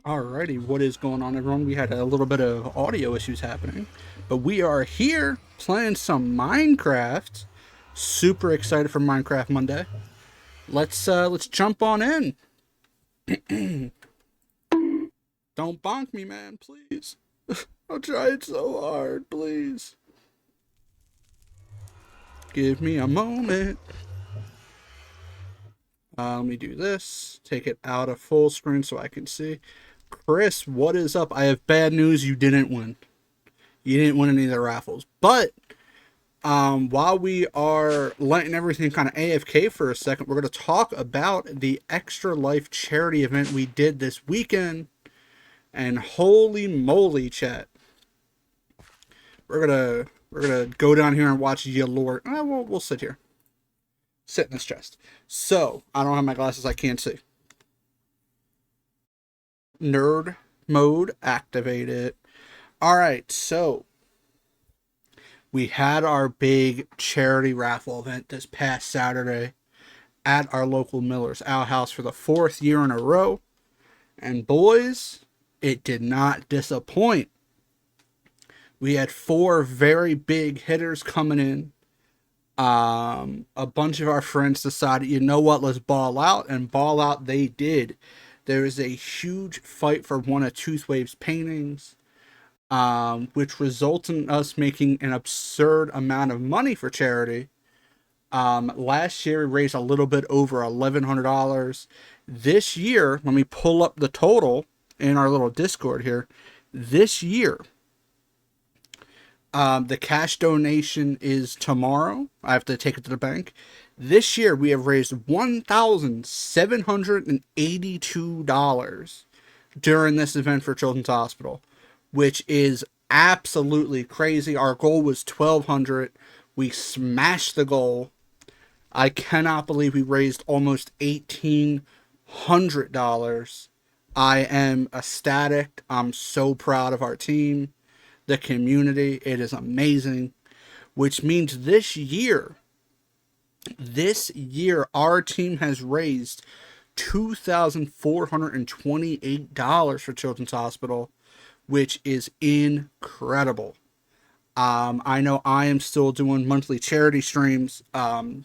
Alrighty, what is going on, everyone? We had a little bit of audio issues happening, but we are here playing some Minecraft. Super excited for Minecraft Monday. Let's jump on in. Don't bonk me, man, please. I'm trying so hard, please. Give me a moment. Let me do this. Take it out of full screen so I can see. Chris, what is up? I have bad news. You didn't win. You didn't win any of the raffles, but while we are letting everything kind of AFK for a second, we're going to talk about the Extra Life charity event we did this weekend. And holy moly, chat. We're gonna go down here and watch Yalor. We'll sit here. Sit in this chest. So, I don't have my glasses, I can't see. Nerd mode activated. Alright, so we had our big charity raffle event this past Saturday at our local Miller's Ale House for the 4th year in a row. And boys, it did not disappoint. We had 4 very big hitters coming in. A bunch of our friends decided, you know what, let's ball out, and ball out they did. There is a huge fight for one of Toothwave's paintings, which resulted in us making an absurd amount of money for charity. Last year we raised a little bit over $1,100. This year, let me pull up the total in our little Discord here. This year, the cash donation is tomorrow. I have to take it to the bank. This year, we have raised $1,782 during this event for Children's Hospital, which is absolutely crazy. Our goal was $1,200. We smashed the goal. I cannot believe we raised almost $1,800. I am ecstatic. I'm so proud of our team, the community. It is amazing. Which means this year, our team has raised $2,428 for Children's Hospital, which is incredible. I know I am still doing monthly charity streams for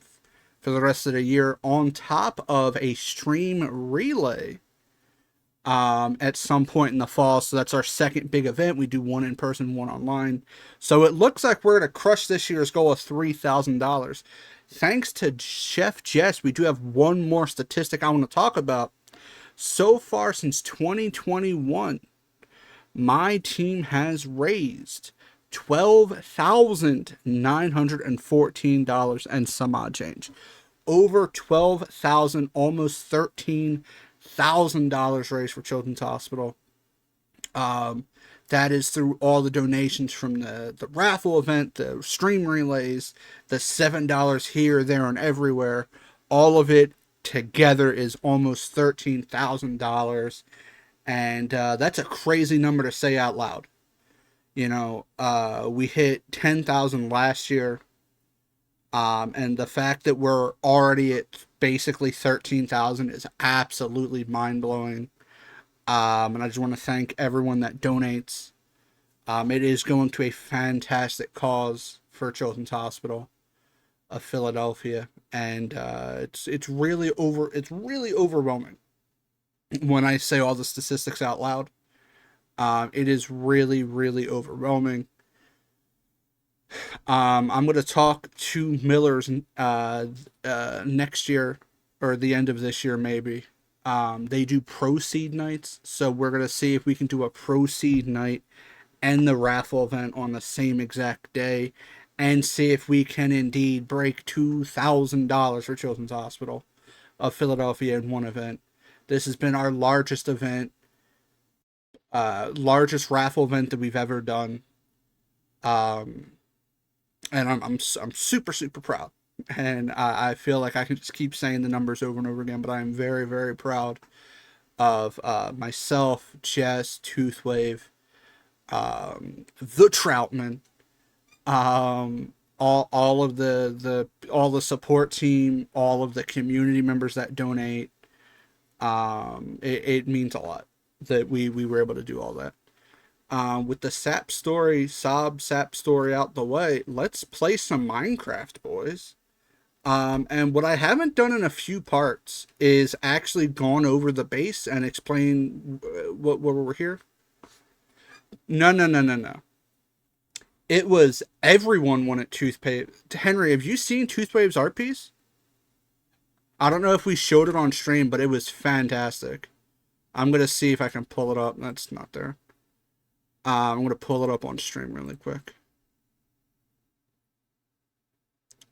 the rest of the year on top of a stream relay at some point in the fall. So that's our second big event. We do one in person, one online. So it looks like we're going to crush this year's goal of $3,000. Thanks to Chef Jess, we do have one more statistic I want to talk about. So far since 2021, my team has raised $12,914 and some odd change. Over 12,000, almost $13,000 raised for Children's Hospital. That is through all the donations from the raffle event, the stream relays, the $7 here, there, and everywhere. All of it together is almost $13,000. And that's a crazy number to say out loud. You know, we hit 10,000 last year. And the fact that we're already at basically 13,000 is absolutely mind-blowing. And I just want to thank everyone that donates. It is going to a fantastic cause for Children's Hospital of Philadelphia, and it's really overwhelming when I say all the statistics out loud. It is really overwhelming. I'm going to talk to Miller's next year, or the end of this year maybe. They do proceed nights, so we're going to see if we can do a proceed night and the raffle event on the same exact day, and see if we can indeed break $2,000 for Children's Hospital of Philadelphia in one event. This has been our largest event, largest raffle event that we've ever done. And I'm super proud, and I feel like I can just keep saying the numbers over and over again, but I am very proud of myself, Jess, Toothwave, the Troutman, all of the support team, all of the community members that donate. It means a lot. that we were able to do all that. With the sap story out the way, let's play some Minecraft, boys. And what I haven't done in a few parts is actually gone over the base and explain what we're here. No, no, no, no, no. It was everyone wanted Toothwave. Henry, have you seen Toothwave's art piece? I don't know if we showed it on stream, but it was fantastic. I'm gonna see if I can pull it up. That's not there. I'm gonna pull it up on stream really quick.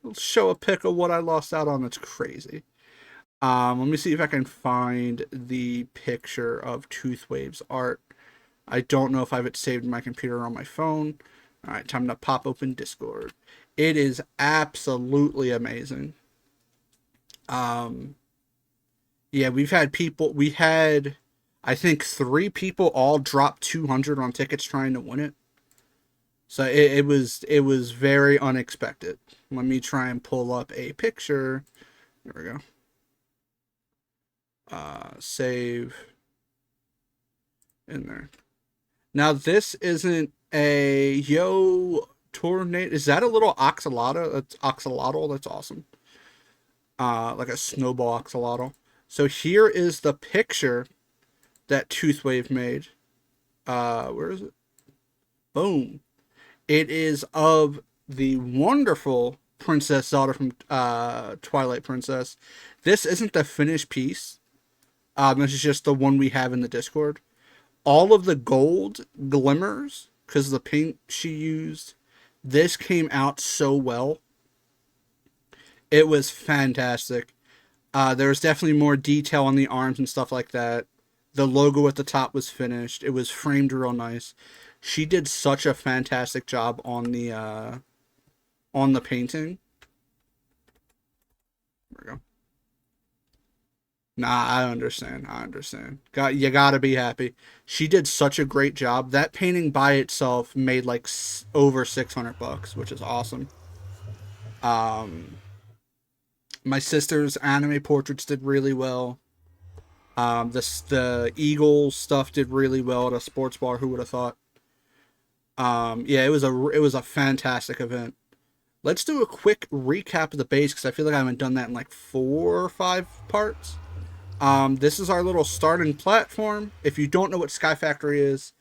I'll show a pic of what I lost out on. That's crazy. Let me see if I can find the picture of Toothwave's art. I don't know if I have it saved in my computer or on my phone. All right, time to pop open Discord. It is absolutely amazing. Yeah, we had, I think 3 people all drop 200 on tickets trying to win it. So it was very unexpected. Let me try and pull up a picture. There we go. Save in there. Now this isn't a tornado. Is that a little axolotl? That's axolotl. That's awesome. Like a snowball axolotl. So here is the picture that Toothwave made. Where is it? Boom. It is of the wonderful Princess Zelda from Twilight Princess. This isn't the finished piece. This is just the one we have in the Discord. All of the gold glimmers because of the paint she used. This came out so well. It was fantastic. There was definitely more detail on the arms and stuff like that. The logo at the top was finished. It was framed real nice. She did such a fantastic job on the painting. There we go. Nah, I understand. You gotta be happy. She did such a great job. That painting by itself made like over $600, which is awesome. My sister's anime portraits did really well. The Eagle stuff did really well at a sports bar. Who would have thought? Yeah, it was a fantastic event. Let's do a quick recap of the base because I feel like I haven't done that in like 4 or 5 parts. This is our little starting platform. If you don't know what Sky Factory is,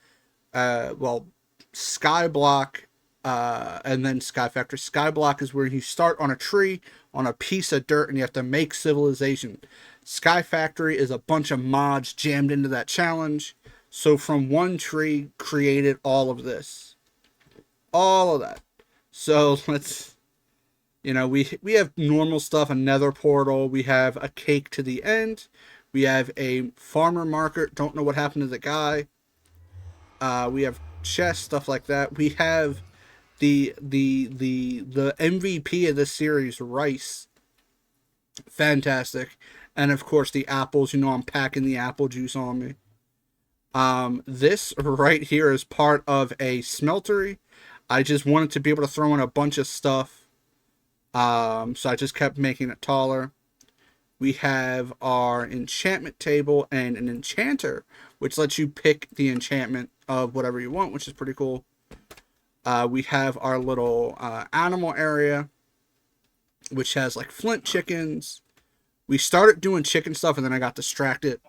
well, Skyblock, and then Sky Factory. Skyblock is where you start on a tree, on a piece of dirt, and you have to make civilization. Sky Factory is a bunch of mods jammed into that challenge. So from one tree created all of this. All of that. So let's, we have normal stuff, a nether portal. We have a cake to the end. We have a farmer market. Don't know what happened to the guy. We have chests, stuff like that. We have the MVP of this series, rice. Fantastic. And of course the apples. I'm packing the apple juice on me. This right here is part of a smeltery. I just wanted to be able to throw in a bunch of stuff. So I just kept making it taller. We have our enchantment table and an enchanter, which lets you pick the enchantment of whatever you want, which is pretty cool. We have our little animal area, which has like flint chickens. We started doing chicken stuff and then I got distracted.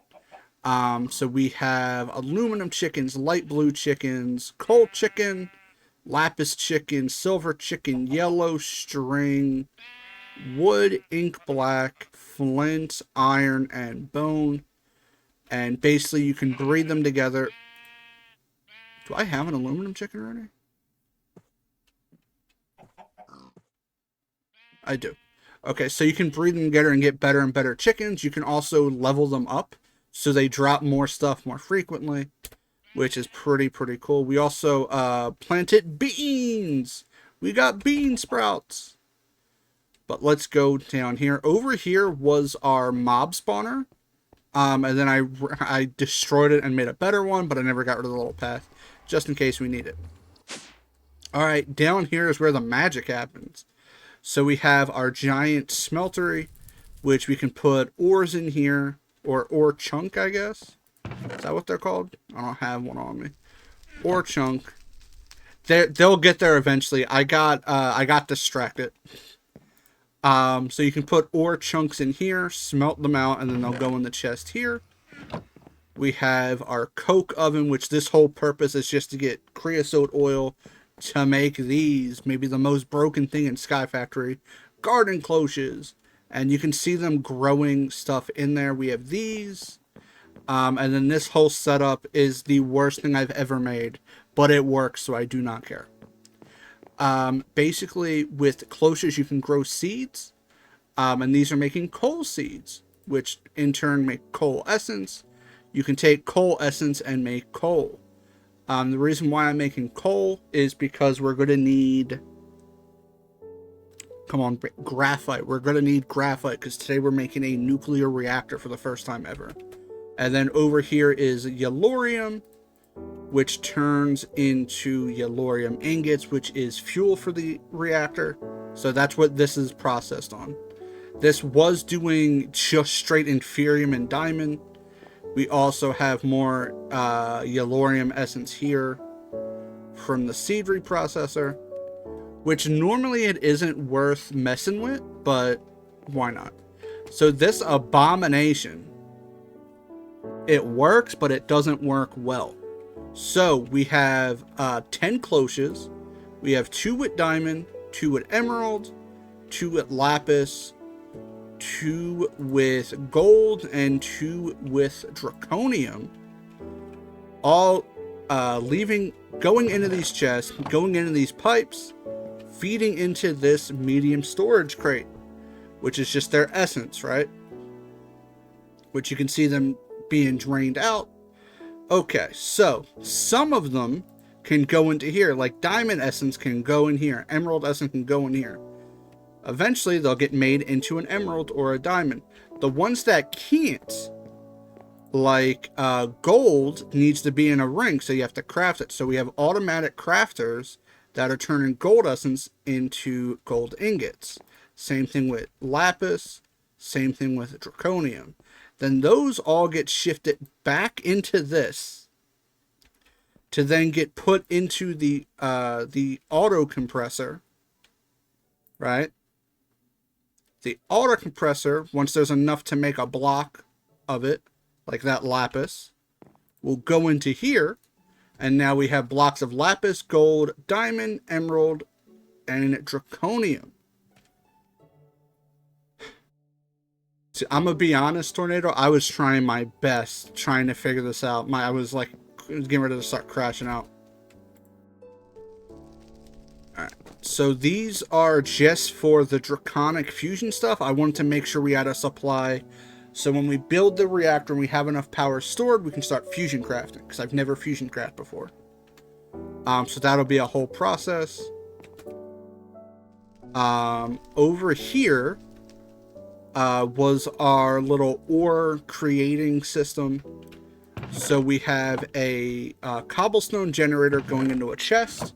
So we have aluminum chickens, light blue chickens, coal chicken, lapis chicken, silver chicken, yellow string, wood, ink black, flint, iron, and bone. And basically you can breed them together. Do I have an aluminum chicken already? I do. Okay, so you can breed them together and get better and better chickens. You can also level them up so they drop more stuff more frequently, which is pretty cool. We also planted beans. We got bean sprouts. But let's go down here. Over here was our mob spawner. And then I destroyed it and made a better one, but I never got rid of the little path, just in case we need it. Alright, down here is where the magic happens. So we have our giant smeltery, which we can put ores in here, or ore chunk, I guess. Is that what they're called? I don't have one on me. Ore chunk. They'll get there eventually. I got distracted. So you can put ore chunks in here, smelt them out, and then they'll go in the chest here. We have our coke oven, which this whole purpose is just to get creosote oil to make these, maybe the most broken thing in Sky Factory, garden cloches. And you can see them growing stuff in there. We have these. And then this whole setup is the worst thing I've ever made, but it works, so I do not care. Basically, with cloches, you can grow seeds. And these are making coal seeds, which in turn make coal essence. You can take coal essence and make coal. The reason why I'm making coal is because we're going to need... Come on, graphite. We're going to need graphite because today we're making a nuclear reactor for the first time ever. And then over here is yellorium, which turns into yellorium ingots, which is fuel for the reactor. So that's what this is processed on. This was doing just straight inferium and diamond. We also have more yellorium essence here from the seed reprocessor, which normally it isn't worth messing with, but why not? So this abomination, it works, but it doesn't work well. So we have 10 cloches. We have 2 with diamond, 2 with emerald, 2 with lapis, 2 with gold, and 2 with draconium. All going into these chests, going into these pipes, feeding into this medium storage crate, which is just their essence, right? Which you can see them being drained out. Okay, so some of them can go into here, like diamond essence can go in here, emerald essence can go in here. Eventually, they'll get made into an emerald or a diamond. The ones that can't, like gold, needs to be in a ring, so you have to craft it. So we have automatic crafters that are turning gold essence into gold ingots. Same thing with lapis, same thing with draconium. Then those all get shifted back into this to then get put into the auto compressor, right? The auto compressor, once there's enough to make a block of it, like that lapis, will go into here, and now we have blocks of lapis, gold, diamond, emerald, and draconium. So I'm gonna be honest, Tornado, I was trying my best trying to figure this out. I was like getting ready to start crashing out. Alright, so these are just for the draconic fusion stuff. I wanted to make sure we had a supply, so when we build the reactor and we have enough power stored, we can start fusion crafting, because I've never fusion crafted before. So that'll be a whole process. Over here was our little ore creating system. So we have a cobblestone generator going into a chest,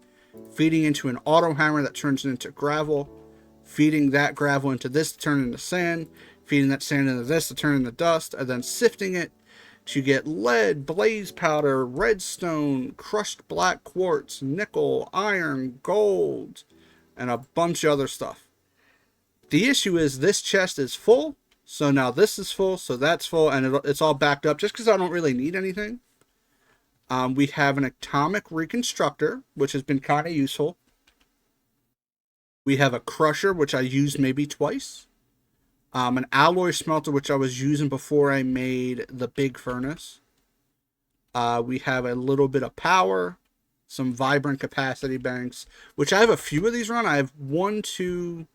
feeding into an auto hammer that turns it into gravel, feeding that gravel into this to turn into sand, feeding that sand into this to turn into dust, and then sifting it to get lead, blaze powder, redstone, crushed black quartz, nickel, iron, gold, and a bunch of other stuff. The issue is this chest is full, so now this is full, so that's full, and it's all backed up just because I don't really need anything. We have an atomic reconstructor, which has been kind of useful. We have a crusher, which I used maybe twice. An alloy smelter, which I was using before I made the big furnace. We have a little bit of power, some vibrant capacity banks, which I have a few of these run. I have 1, 2,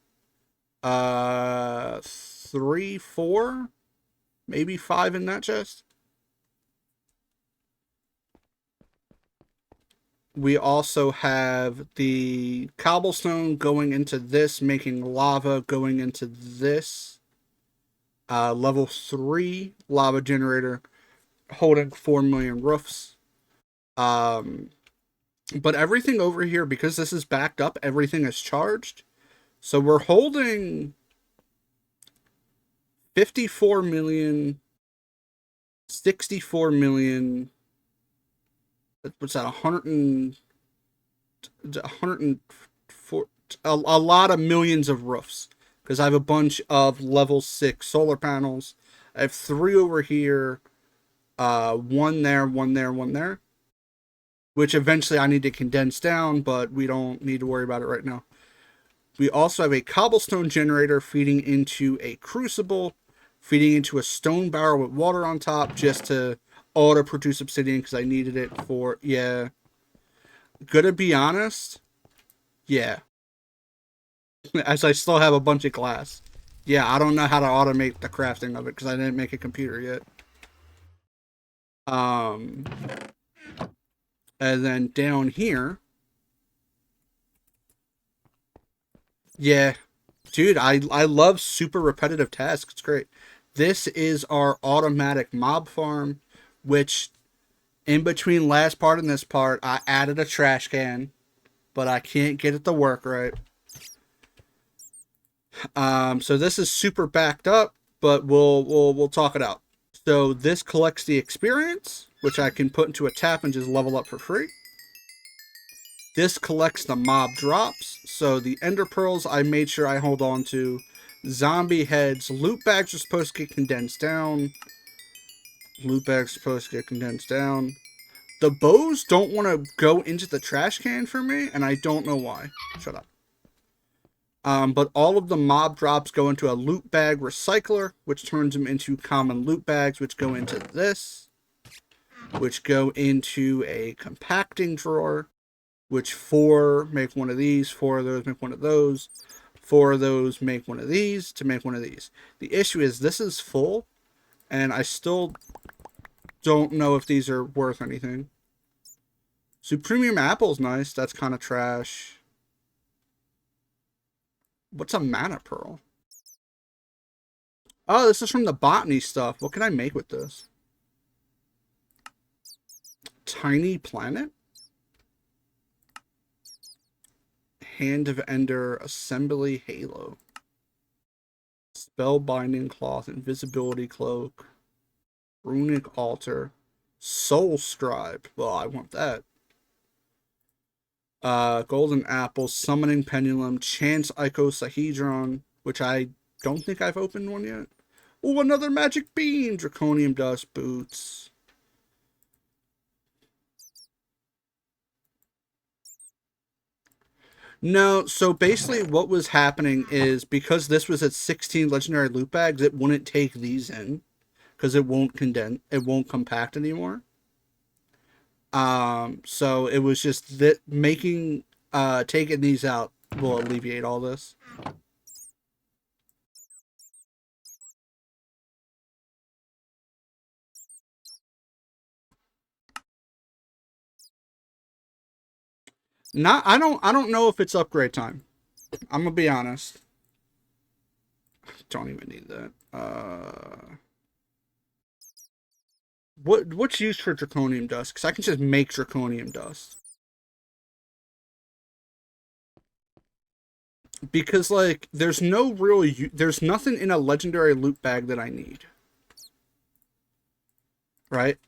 3, 4, maybe 5 in that chest. We also have the cobblestone going into this, making lava going into this. Level 3 lava generator holding 4 million roofs. But everything over here, because this is backed up, everything is charged. So we're holding 54 million 64 million. What's that? 104. A lot of millions of roofs. Because I have a bunch of level 6 solar panels. I have 3 over here. One there, one there, one there. Which eventually I need to condense down, but we don't need to worry about it right now. We also have a cobblestone generator feeding into a crucible, feeding into a stone barrel with water on top just to auto produce obsidian because I needed it for, yeah. Gonna be honest, yeah. As I still have a bunch of glass. Yeah, I don't know how to automate the crafting of it because I didn't make a computer yet. Um, and then down here, yeah, dude, I love super repetitive tasks. It's great. This is our automatic mob farm, which in between last part and this part, I added a trash can, but I can't get it to work right. So this is super backed up, but we'll talk it out. So this collects the experience, which I can put into a tap and just level up for free. This collects the mob drops. So the ender pearls I made sure I hold on to. Zombie heads. Loot bags are supposed to get condensed down. Loot bags are supposed to get condensed down. The bows don't want to go into the trash can for me, and I don't know why. Shut up. But all of the mob drops go into a loot bag recycler, which turns them into common loot bags, which go into this, which go into a compacting drawer, which 4 make one of these, 4 of those make one of those, 4 of those make one of these to make one of these. The issue is this is full, and I still don't know if these are worth anything. Supremium apple's nice. That's kind of trash. What's a mana pearl? Oh, this is from the botany stuff. What can I make with this? Tiny planet? Hand of Ender, Assembly Halo. Spellbinding Cloth, Invisibility Cloak. Runic Altar. Soul Scribe. Well, I want that. Golden Apple, Summoning Pendulum, Chance Icosahedron, which I don't think I've opened one yet. Oh, another Magic Bean! Draconium Dust, Boots. No, so basically what was happening is because this was at 16 legendary loot bags, it wouldn't take these in because it won't condense, it won't compact anymore. So it was just that making taking these out will alleviate all this. Not I don't know if it's upgrade time. I'm gonna be honest. Don't even need that. What's used for draconium dust? Because I can just make draconium dust. Because like there's no real there's nothing in a legendary loot bag that I need. Right?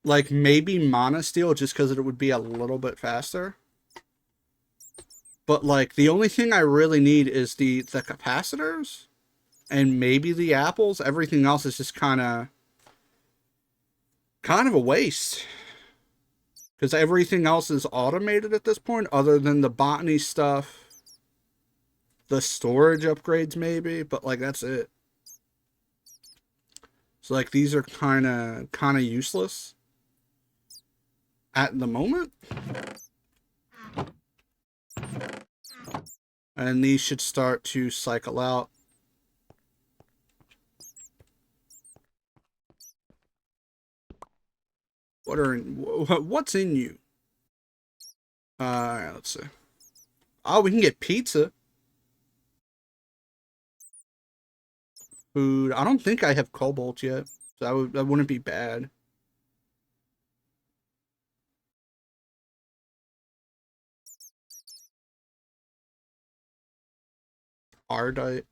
Like maybe mana steel just because it would be a little bit faster. But like the only thing I really need is the capacitors and maybe the apples. Everything else is just kind of a waste. Because everything else is automated at this point, other than the botany stuff, the storage upgrades maybe, but like that's it. So like these are kind of useless at the moment. And these should start to cycle out. What's in you? Let's see. Oh, we can get pizza. Food. I don't think I have cobalt yet. So that wouldn't be bad. Ardite.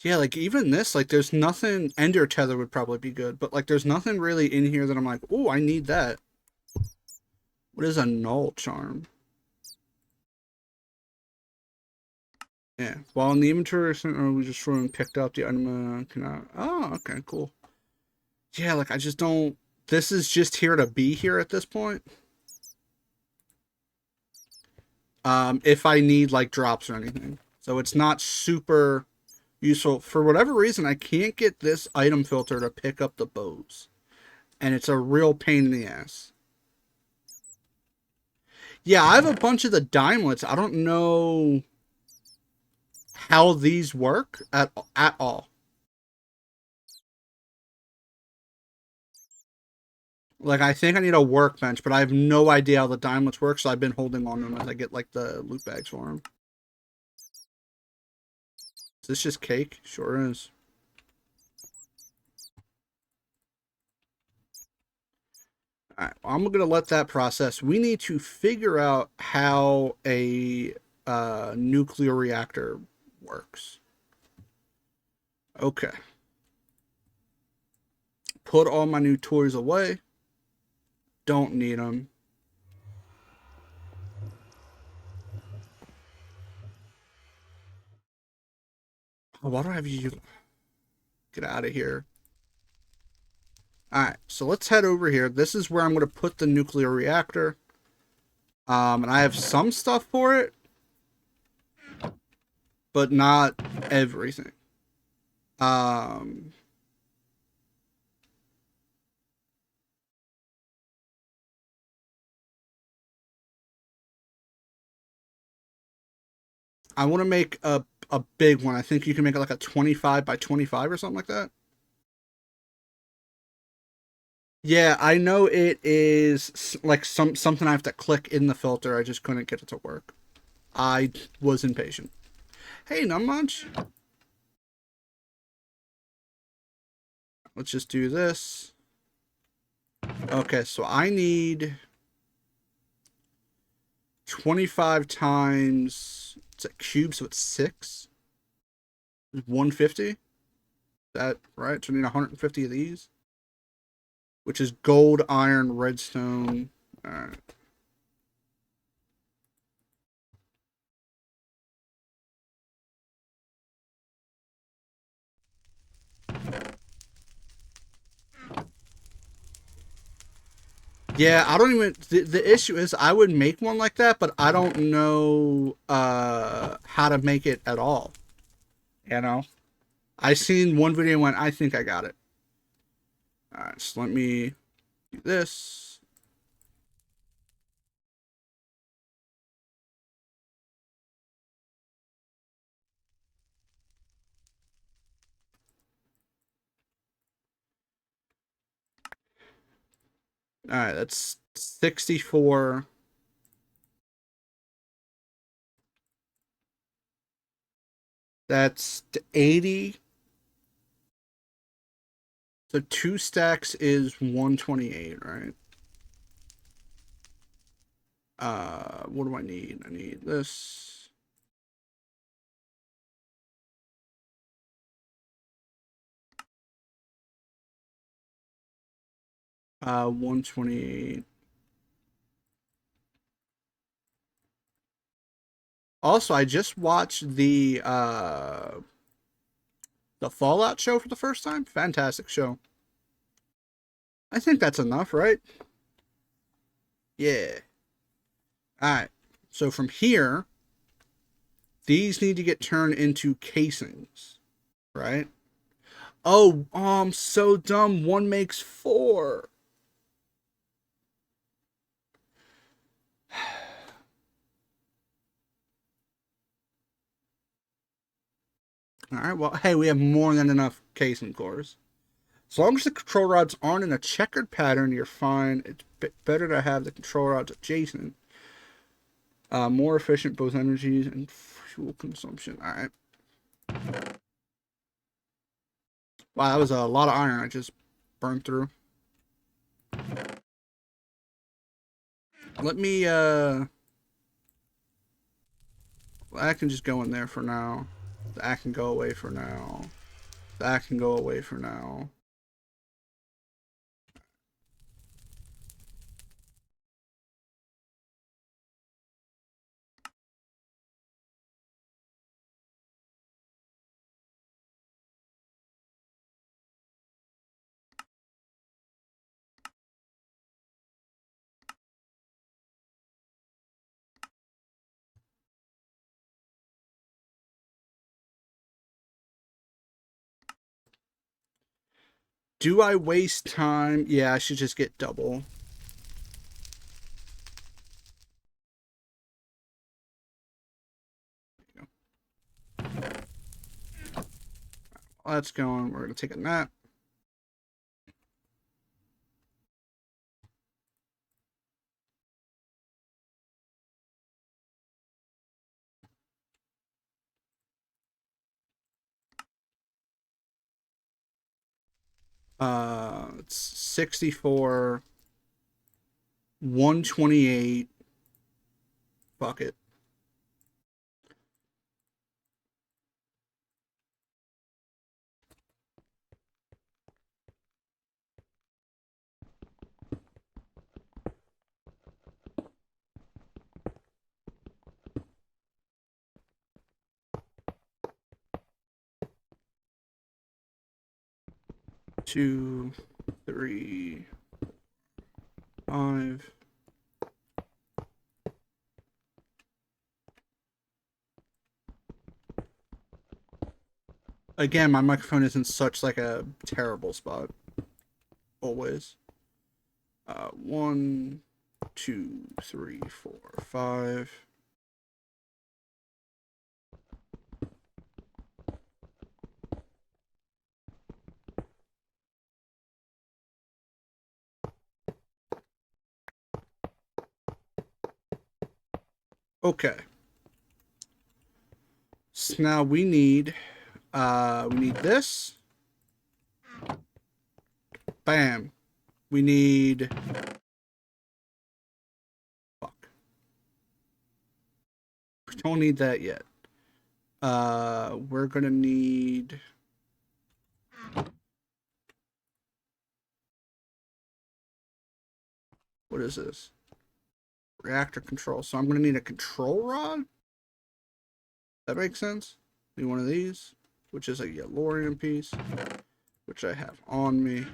Yeah, like even this, like there's nothing. Ender Tether would probably be good, but like there's nothing really in here that I'm like, oh, I need that. What is a null charm? Yeah. While in the inventory, we just throw and picked up the item. Oh, okay, cool. Yeah, like I just don't. This is just here to be here at this point. If I need like drops or anything, so it's not super useful. For whatever reason, I can't get this item filter to pick up the bows, and it's a real pain in the ass. Yeah, I have a bunch of the Daimlets. I don't know how these work at all. Like, I think I need a workbench, but I have no idea how the Daimlets work, so I've been holding on to them as I get, like, the loot bags for them. Is this just cake? Sure is. Alright, well, I'm gonna let that process. We need to figure out how a nuclear reactor works. Okay. Put all my new toys away. Don't need them. Oh, why do I have you get out of here? Alright, so let's head over here. This is where I'm going to put the nuclear reactor. And I have some stuff for it, but not everything. Um, I want to make a big one. I think you can make it like a 25 by 25 or something like that. Yeah, I know it is like something I have to click in the filter. I just couldn't get it to work. I was impatient. Hey, not much. Let's just do this. Okay, so I need 25 times, it's a cube, so it's 6. 150. Is that right? So I need 150 of these, which is gold, iron, redstone. All right. Yeah, I don't even. The issue is, I would make one like that, but I don't know how to make it at all. You know, I seen one video and went, I think I got it. All right, so let me do this. All right, that's 64. That's 80. So 2 stacks is 128, right? What do I need? I need this. 128. Also, I just watched the Fallout show for the first time. Fantastic show. I think that's enough, right? Yeah. All right. So from here, these need to get turned into casings, right? Oh, I'm so dumb. One makes 4. All right. Well, hey, we have more than enough casing cores. As long as the control rods aren't in a checkered pattern, you're fine. It's better to have the control rods adjacent. More efficient both energies and fuel consumption. All right. Wow, that was a lot of iron I just burned through. Let me, I can just go in there for now. That can go away for now. That can go away for now. Do I waste time? Yeah, I should just get double. Let's go on. We're going to take a nap. It's 64, 128. Fuck it. Two, three, five. Again, my microphone is in such like a terrible spot. Always. 1, 2, 3, 4, 5. Okay. So now we need this. Bam. We need fuck. We don't need that yet. We're gonna need what is this? Reactor control. So I'm gonna need a control rod. That makes sense. Need one of these, which is a Yellorium piece, which I have on me.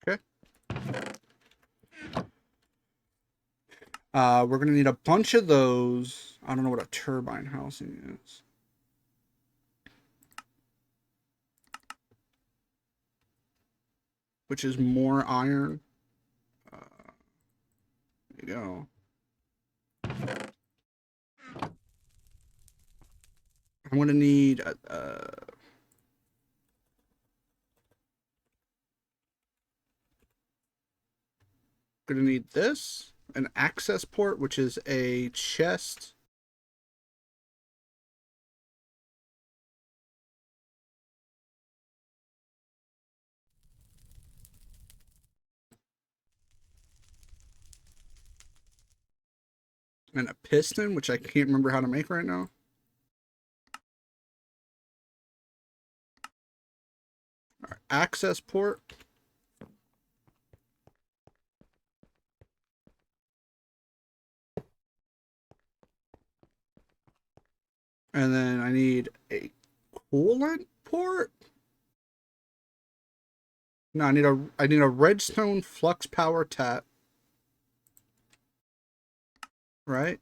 Okay. We're gonna need a bunch of those. I don't know what a turbine housing is. Which is more iron. There you go. I'm gonna need gonna need this, an access port, which is a chest. And a piston, which I can't remember how to make right now. Our access port. And then I need a coolant port. No, I need a redstone flux power tap. Right?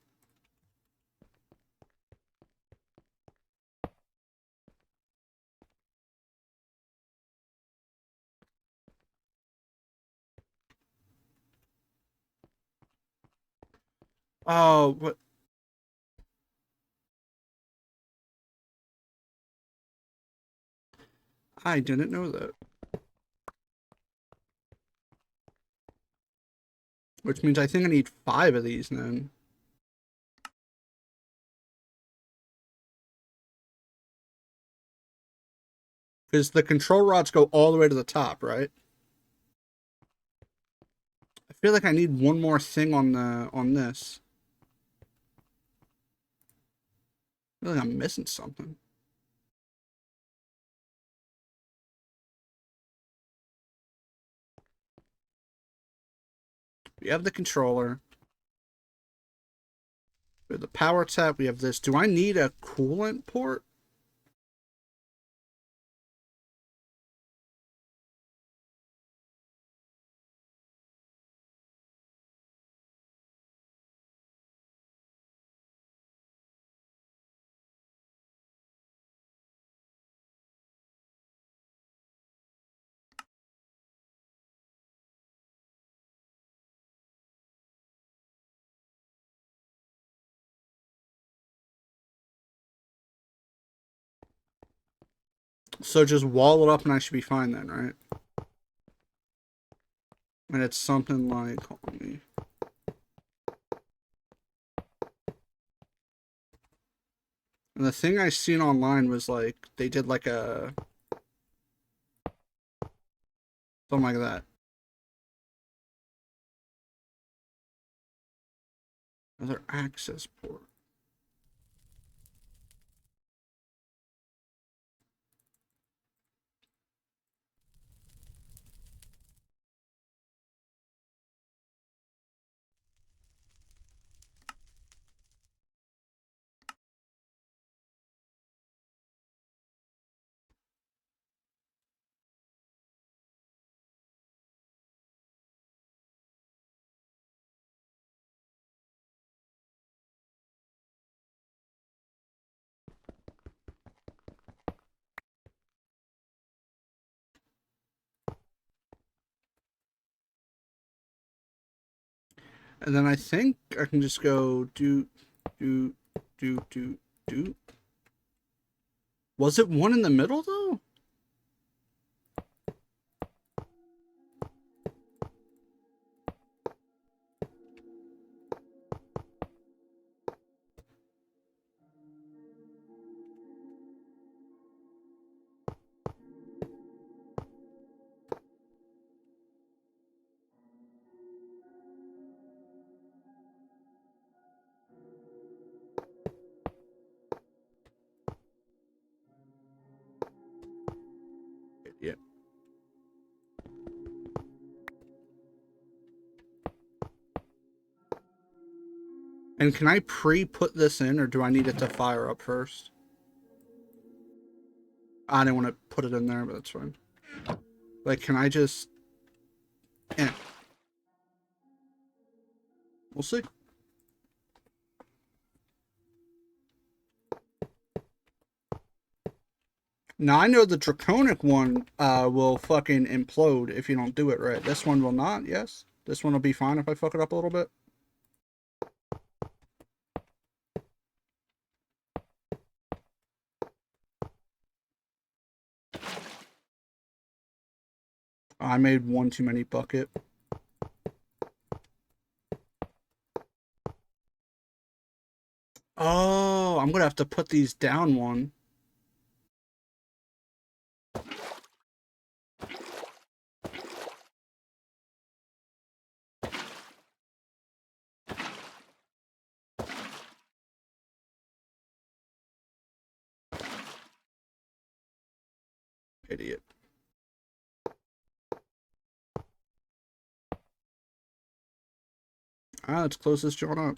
Oh, what? I didn't know that. Which means I think I need 5 of these then. Because the control rods go all the way to the top, right? feel like I need one more thing on this. I feel like I'm missing something. We have the controller. We have the power tap. We have this. Do I need a coolant port? So just wall it up and I should be fine then, right? And it's something like, hold on me. And the thing I seen online was like, they did like a, something like that. Another access port. And then I think I can just go do. Was it one in the middle though? Yeah. And can I pre-put this in, or do I need it to fire up first? I didn't want to put it in there, but that's fine. Like, can I just... Eh. We'll see. Now, I know the Draconic one will fucking implode if you don't do it right. This one will not, yes? This one will be fine if I fuck it up a little bit? I made one too many bucket. Oh, I'm gonna have to put these down one. Idiot. Ah, let's close this joint up.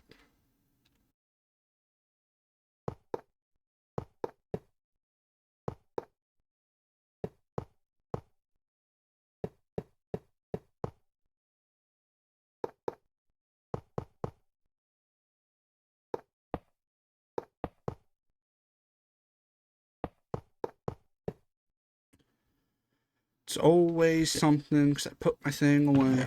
It's always something, because I put my thing away.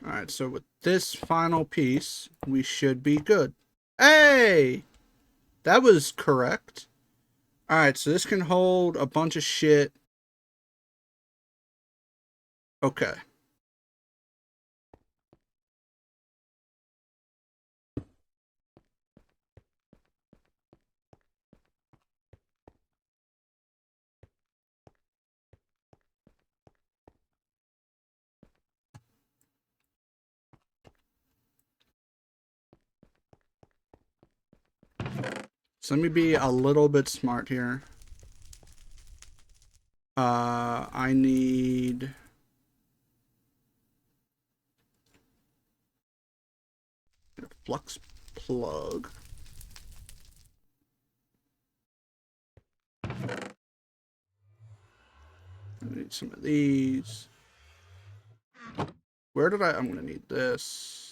Alright, so with this final piece, we should be good. Hey! That was correct. Alright, so this can hold a bunch of shit. Okay. So let me be a little bit smart here. I need a flux plug. I need some of these. Where did I'm gonna need this.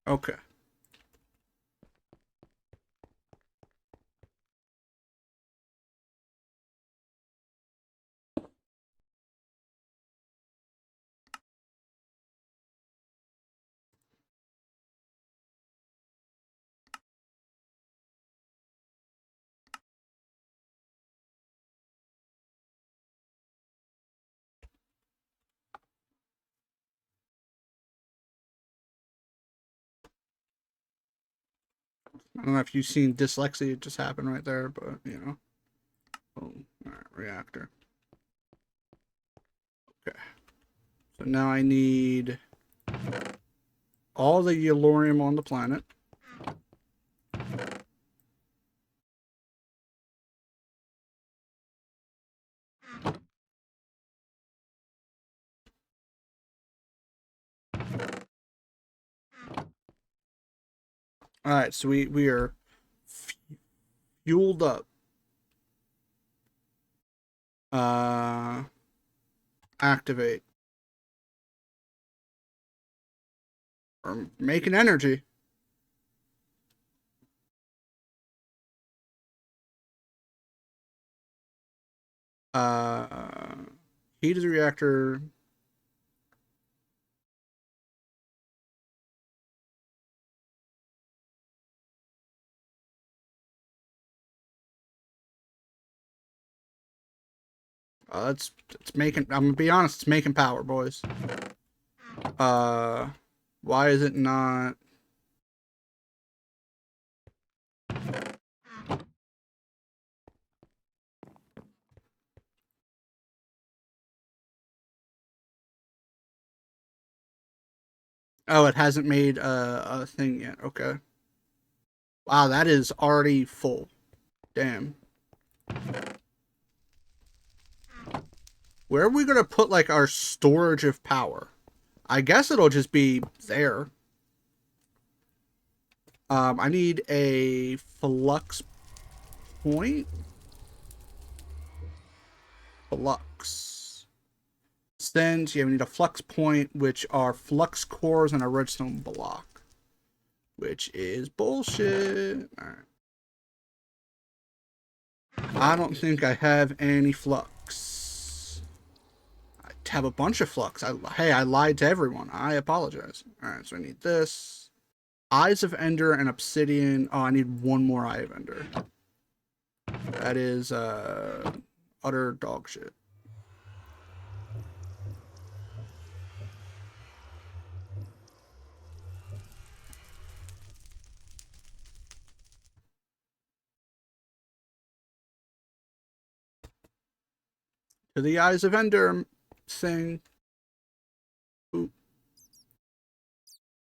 Okay. I don't know if you've seen dyslexia just happen right there, but you know. Oh, alright, reactor. Okay. So now I need all the yellorium on the planet. Alright, so we are fueled up. Activate. Or making energy. Uh, heat of the reactor. It's making. I'm gonna be honest. It's making power, boys. Uh, why is it not? Oh, it hasn't made a thing yet. Okay. Wow, that is already full. Damn. Where are we gonna put like our storage of power? I guess it'll just be there. I need a flux point. Flux. Sends. Yeah, we need a flux point, which are flux cores and a redstone block, which is bullshit. All right. I don't think I have any flux. I have a bunch of flux. Hey, I lied to everyone. I apologize. All right, so I need this. Eyes of Ender and Obsidian. Oh, I need one more Eye of Ender. That is utter dog shit. To the Eyes of Ender thing. Boop.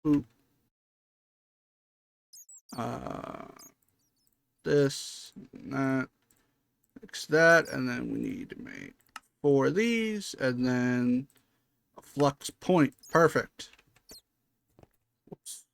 Boop. Uh, this, that, fix that, and then we need to make 4 of these, and then a flux point. Perfect. Whoops.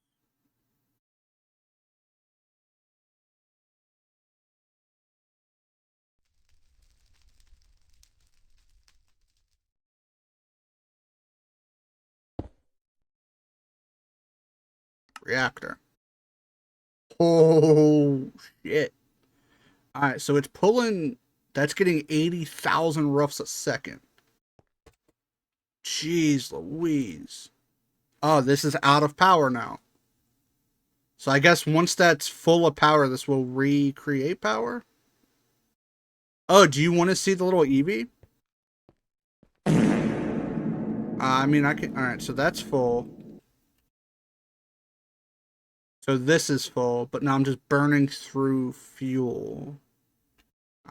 reactor. Oh, shit. Alright, so it's pulling... That's getting 80,000 roughs a second. Jeez Louise. Oh, this is out of power now. So I guess once that's full of power, this will recreate power? Oh, do you want to see the little Eevee? I mean, I can... Alright, so that's full. So this is full, but now I'm just burning through fuel.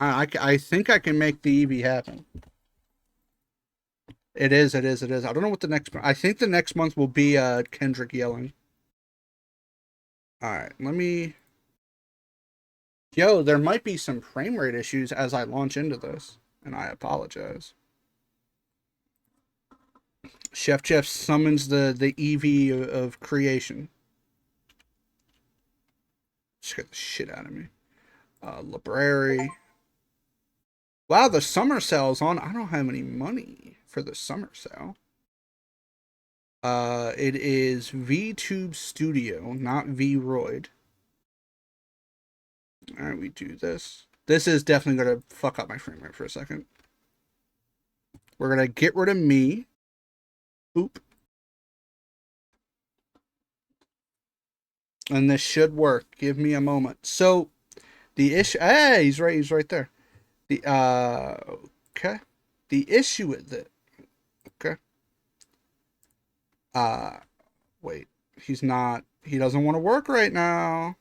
I think I can make the Eevee happen. It is. I don't know what the next... I think the next month will be Kendrick yelling. Alright, let me... Yo, there might be some frame rate issues as I launch into this, and I apologize. Chef Jeff summons the Eevee of creation. Scared the shit out of me. Library. Wow, the summer sale's on. I don't have any money for the summer sale. It is VTube Studio, not VRoid. Alright, we do this. This is definitely going to fuck up my frame rate for a second. We're going to get rid of me. Oop. And this should work. Give me a moment. So, the issue... Hey, he's right there. The, okay. The issue with it... Okay. Wait. He's not... He doesn't want to work right now.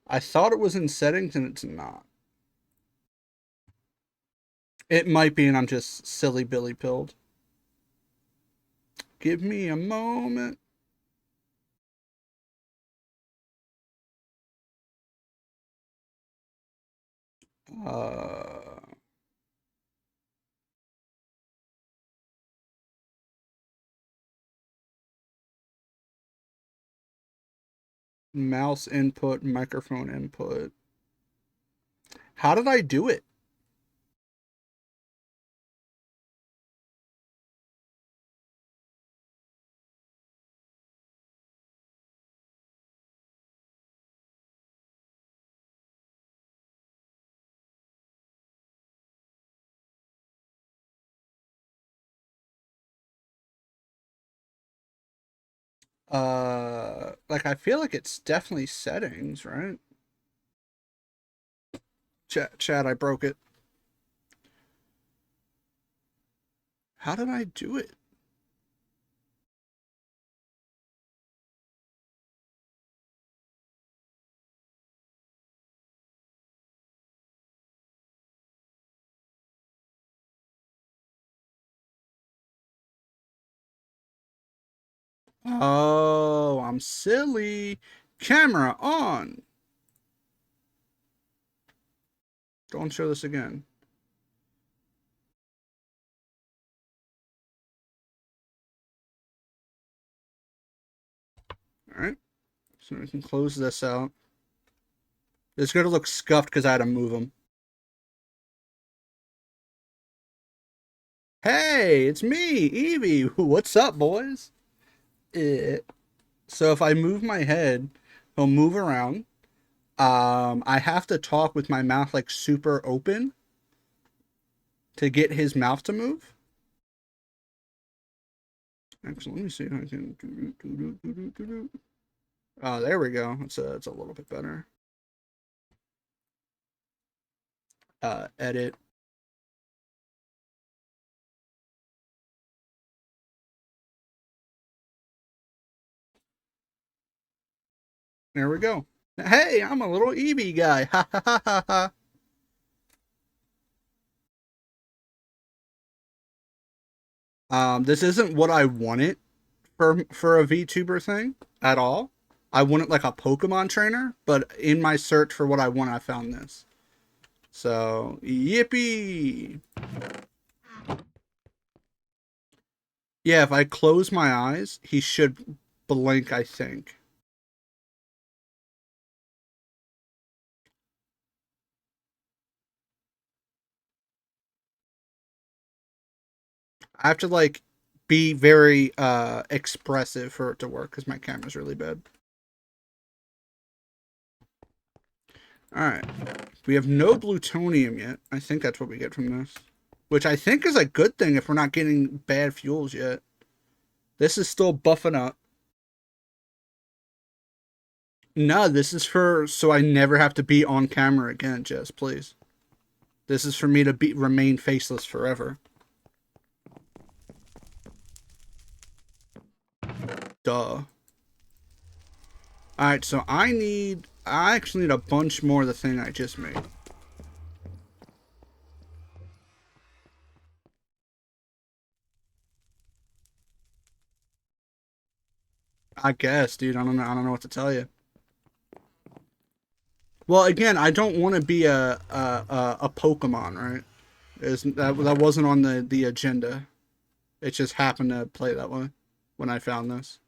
I thought it was in settings and it's not. It might be and I'm just silly Billy pilled. Give me a moment. Mouse input, microphone input. How did I do it? Like I feel like it's definitely settings, right? Chat, I broke it. How did I do it? Oh, I'm silly. Camera on. Don't show this again. Alright. So we can close this out. It's going to look scuffed because I had to move them. Hey, it's me, Eevee. What's up, boys? So if I move my head, he'll move around. I have to talk with my mouth like super open to get his mouth to move. Actually, let me see if I can. Oh, there we go. It's a little bit better. Edit. There we go. Hey, I'm a little Eevee guy. Ha ha ha ha ha. This isn't what I wanted for a VTuber thing at all. I wanted like a Pokemon trainer, but in my search for what I want, I found this. So, yippee! Yeah, if I close my eyes, he should blink, I think. I have to like be very expressive for it to work because my camera's really bad. Alright. We have no plutonium yet. I think that's what we get from this. Which I think is a good thing if we're not getting bad fuels yet. This is still buffing up. No, this is for so I never have to be on camera again, Jess, please. This is for me to remain faceless forever. Duh. Alright, so I actually need a bunch more of the thing I just made. I guess, dude. I don't know what to tell you. Well, again, I don't want to be a Pokemon, right? That wasn't on the agenda. It just happened to play that way when I found this.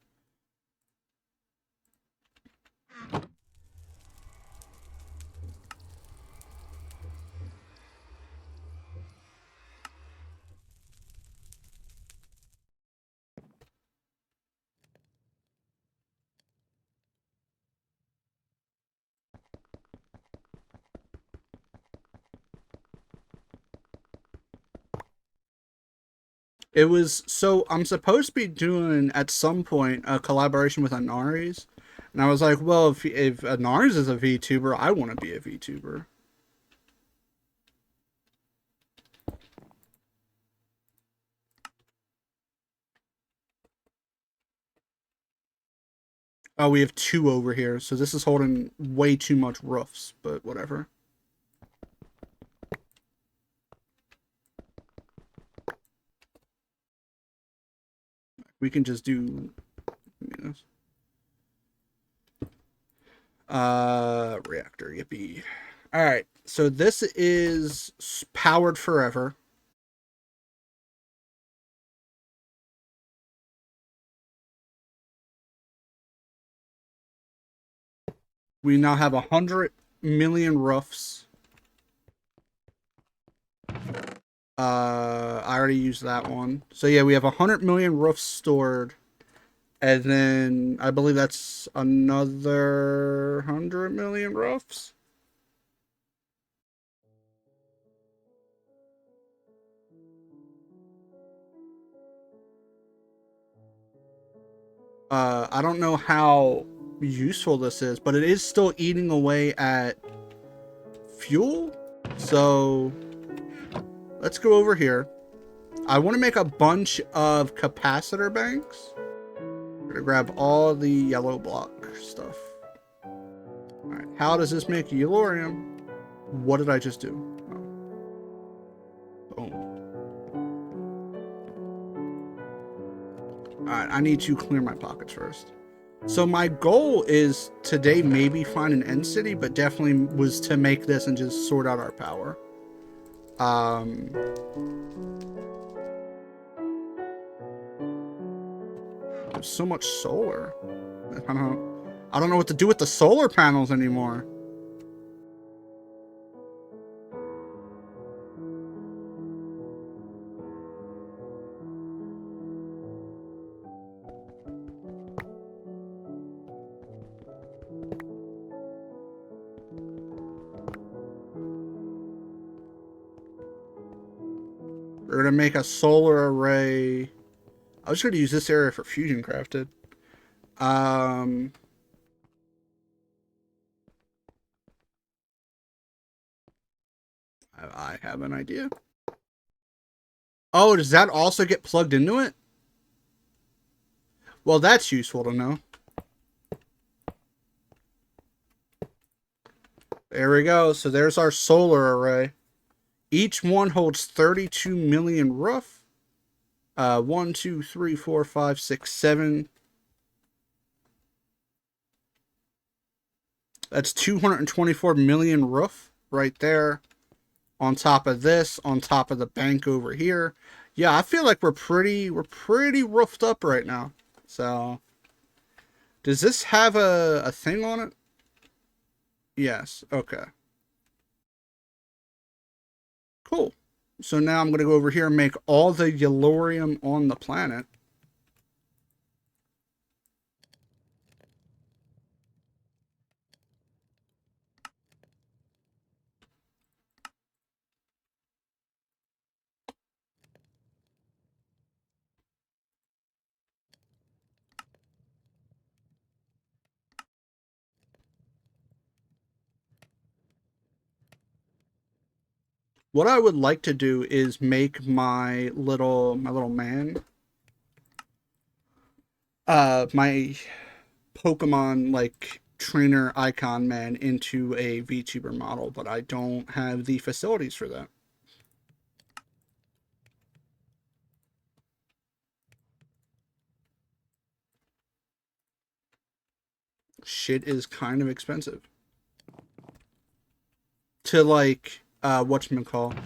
It was so I'm supposed to be doing at some point a collaboration with Anaris, and I was like, well, if Anaris is a VTuber, I want to be a VTuber. Oh, we have two over here, so this is holding way too much roofs, but whatever. We can just do, you know, reactor, yippee. All right, so this is powered forever. We now have 100 million roofs. I already used that one. So yeah, we have 100 million roofs stored. And then I believe that's another 100 million roofs. I don't know how useful this is, but it is still eating away at fuel. So let's go over here. I want to make a bunch of capacitor banks. We're gonna grab all the yellow block stuff. All right, how does this make yellorium? What did I just do? Oh. Boom. All right, I need to clear my pockets first. So my goal is today maybe find an end city, but definitely was to make this and just sort out our power. There's so much solar. I don't know what to do with the solar panels anymore. We're gonna make a solar array. I was gonna use this area for fusion crafted. I have an idea. Oh, does that also get plugged into it? Well, that's useful to know. There we go. So there's our solar array. Each one holds 32 million roof. 1, 2, 3, 4, 5, 6, 7. That's 224 million roof right there. On top of this, on top of the bank over here. Yeah, I feel like we're pretty roofed up right now. So, does this have a thing on it? Yes. Okay. Cool. So now I'm going to go over here and make all the yellorium on the planet. What I would like to do is make my little man, my Pokemon like trainer icon man into a VTuber model, but I don't have the facilities for that. Shit is kind of expensive to like whatchamacall,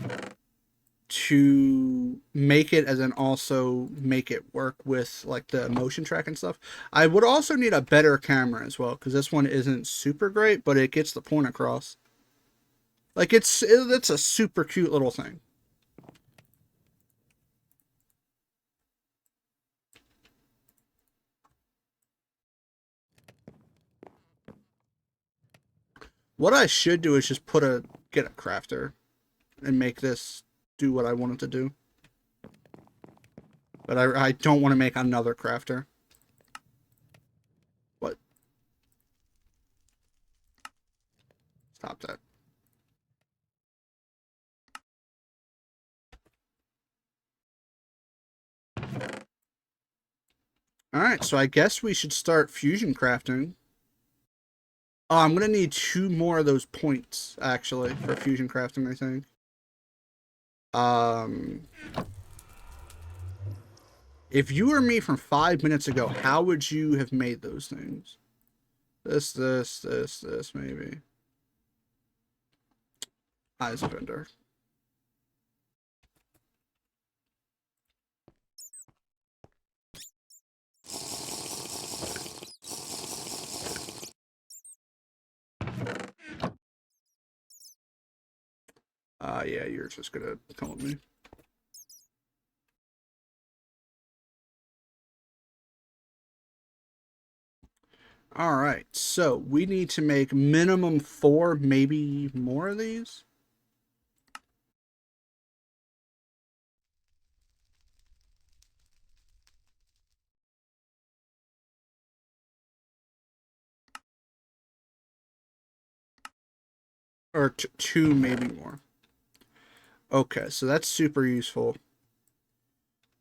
to make it as an also make it work with like the motion track and stuff. I would also need a better camera as well, because this one isn't super great, but it gets the point across. Like it's a super cute little thing. What I should do is just get a crafter and make this do what I want it to do. But I don't want to make another crafter. What? Stop that. Alright, so I guess we should start fusion crafting. Oh, I'm going to need 2 more of those points, actually, for fusion crafting, I think. If you were me from 5 minutes ago, how would you have made those things? This, maybe. Eyes Bender. Yeah, you're just gonna come with me. Alright, so we need to make minimum 4, maybe more of these. Or 2, maybe more. Okay, so that's super useful.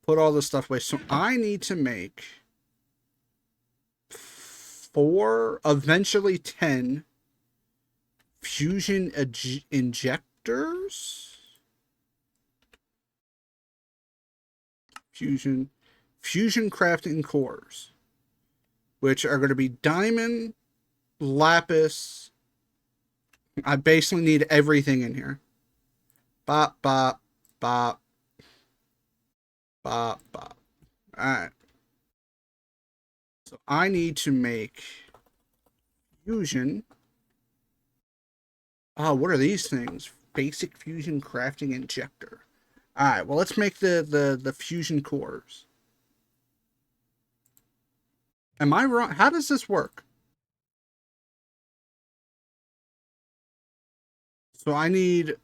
Put all this stuff away. So I need to make 4, eventually 10 fusion injectors. Fusion crafting cores, which are going to be diamond, lapis. I basically need everything in here. Bop, bop, bop, bop, bop. Alright. So I need to make fusion. Oh, what are these things? Basic fusion crafting injector. Alright, well, let's make the fusion cores. Am I wrong? How does this work? So I need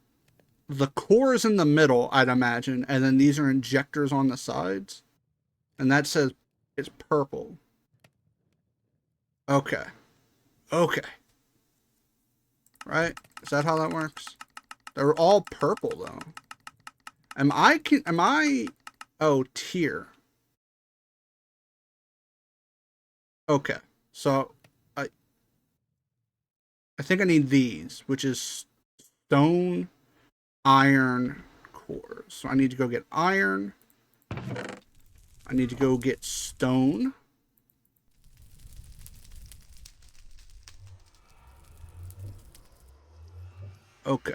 the cores in the middle, I'd imagine, and then these are injectors on the sides. And that says it's purple. Okay. Okay. Right? Is that how that works? They're all purple though. Am I oh, tier. Okay. So I think I need these, which is stone, iron, cores. So I need to go get iron. I need to go get stone. Okay.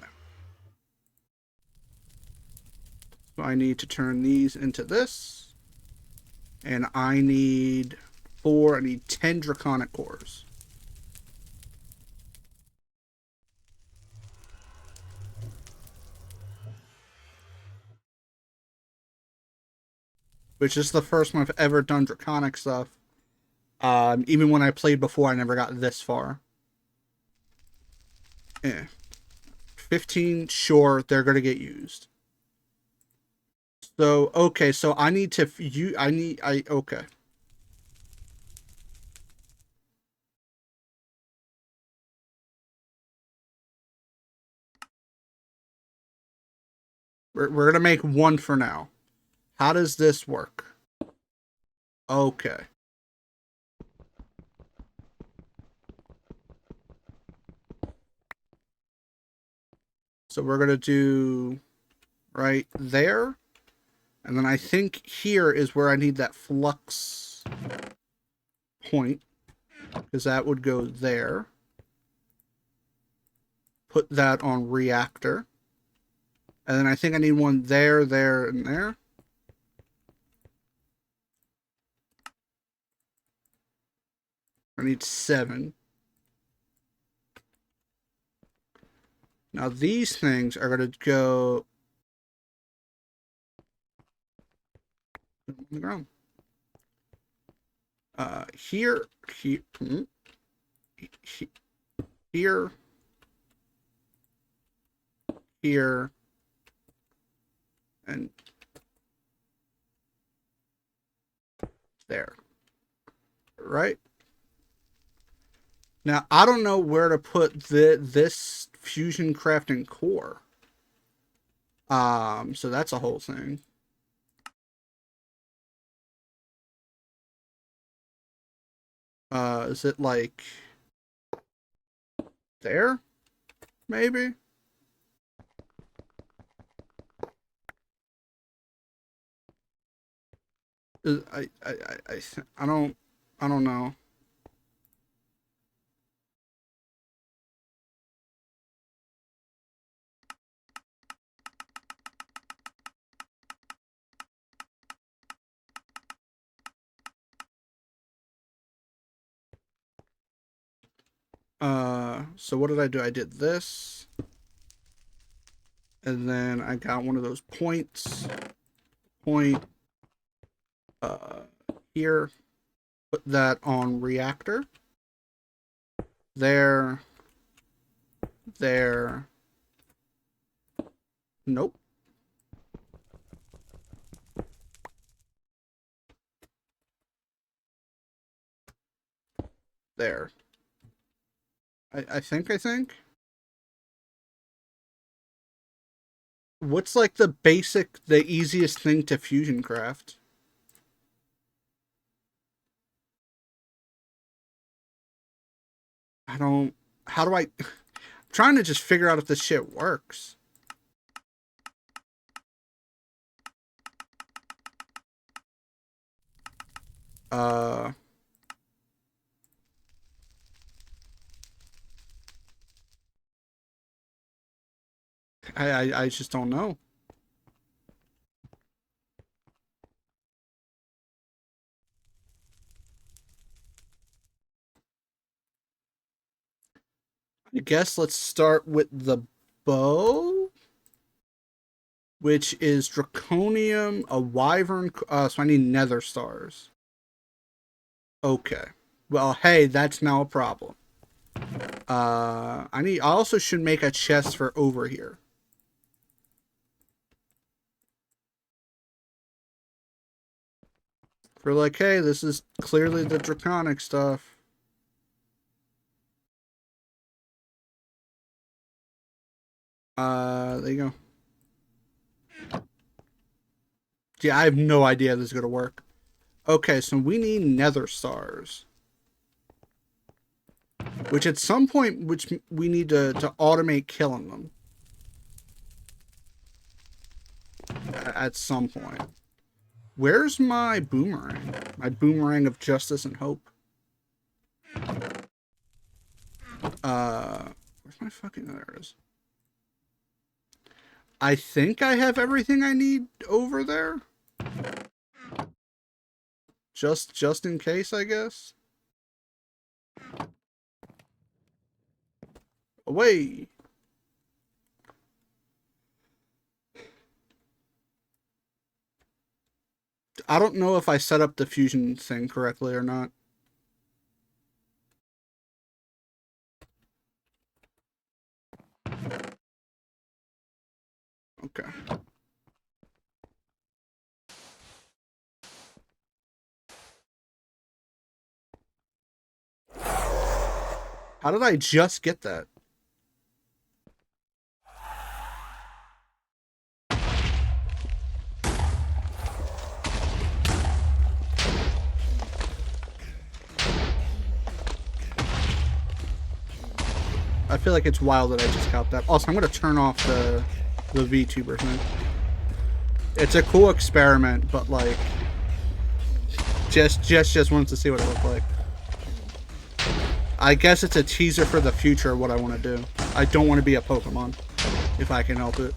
So I need to turn these into this. And I need 10 draconic cores. which is the first one I've ever done draconic stuff. Even when I played before, I never got this far. Yeah. 15, sure, they're gonna get used. So, okay, so I need to, okay. We're gonna make one for now. How does this work? Okay. So we're gonna do right there. And then I think here is where I need that flux point, because that would go there. Put that on reactor. And then I think I need one there, there, and there. I need 7. Now these things are going to go on the ground. Here, here, here, and there. Right? Now, I don't know where to put this fusion crafting core. So that's a whole thing. Is it like there? Maybe? I don't know. So what did I do? I did this. And then I got one of those points. Point. Here. Put that on reactor. There. There. Nope. There. I think. What's like the easiest thing to fusion craft? I don't, how do I'm trying to just figure out if this shit works. Uh, I just don't know. I guess let's start with the bow, which is draconium, a wyvern. So I need nether stars. Okay. Well, hey, that's now a problem. I also should make a chest for over here. For like, hey, this is clearly the draconic stuff. There you go. Yeah, I have no idea this is gonna work. Okay, so we need nether stars. Which at some point, which we need to automate killing them. At some point. Where's my boomerang? My boomerang of justice and hope. Where's my fucking, there it is. I think I have everything I need over there. Just in case, I guess. Away. I don't know if I set up the fusion thing correctly or not. Okay. How did I just get that? I feel like it's wild that I just got that. Also, I'm going to turn off the VTuber thing. It's a cool experiment, but like, just wants to see what it looked like. I guess it's a teaser for the future of what I want to do. I don't want to be a Pokemon, if I can help it.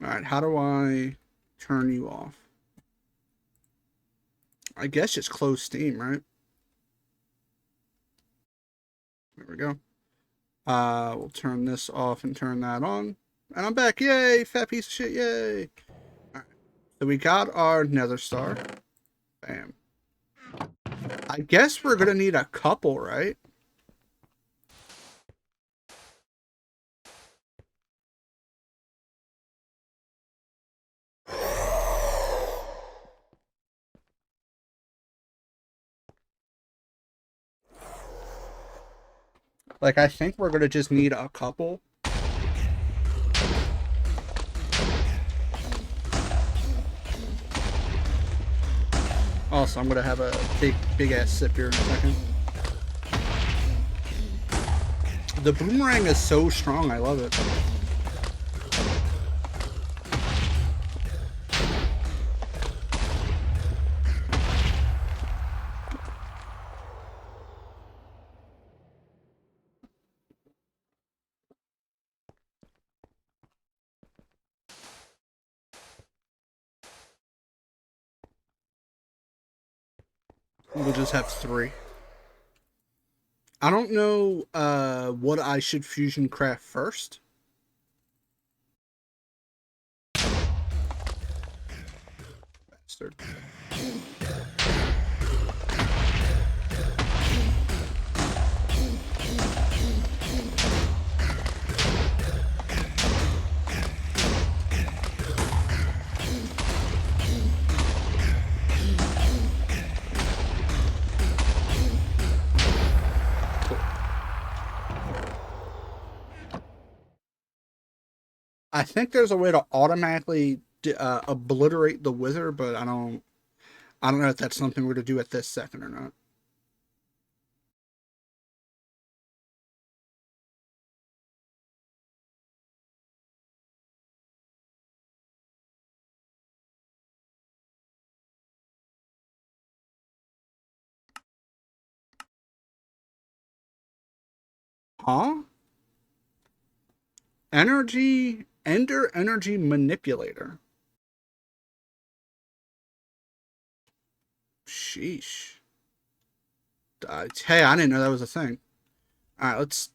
Alright, how do I turn you off? I guess just close Steam, right? There we go. We'll turn this off and turn that on. And I'm back. Yay! Fat piece of shit. Yay! Alright. So we got our Nether Star. Bam. I guess we're gonna need a couple, right? Like, I think we're gonna just need a couple. Also, I'm gonna have a big ass sip here in a second. The boomerang is so strong, I love it. We'll just have 3. I don't know what I should fusion craft first. Bastard. I think there's a way to automatically obliterate the wither, but I don't know if that's something we're to do at this second or not. Huh? Ender energy manipulator. Sheesh. Hey, I didn't know that was a thing. All right, let's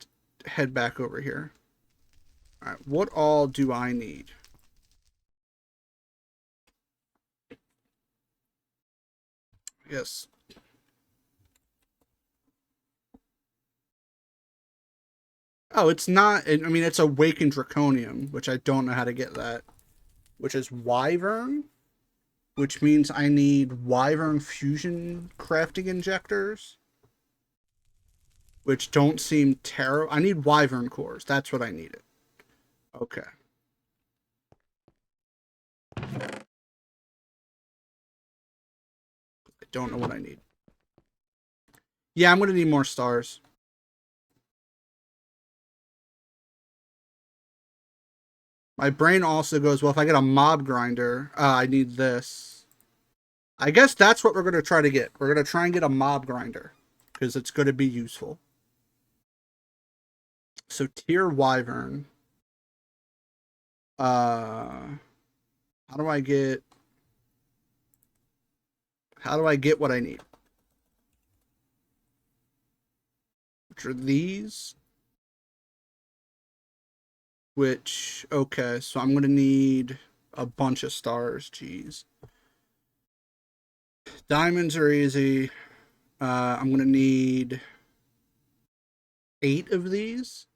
head back over here. All right, what all do I need? Yes. Oh, it's not. I mean, it's awakened draconium, which I don't know how to get that. Which is wyvern, which means I need wyvern fusion crafting injectors, which don't seem terrible. I need wyvern cores. That's what I needed. Okay. I don't know what I need. Yeah, I'm gonna need more stars. My brain also goes, well, if I get a mob grinder, I need this. I guess that's what we're going to try to get. We're going to try and get a mob grinder because it's going to be useful. So tier wyvern. How do I get? How do I get what I need? Which are these? which, okay, so I'm going to need a bunch of stars. Jeez. Diamonds are easy. I'm going to need 8 of these.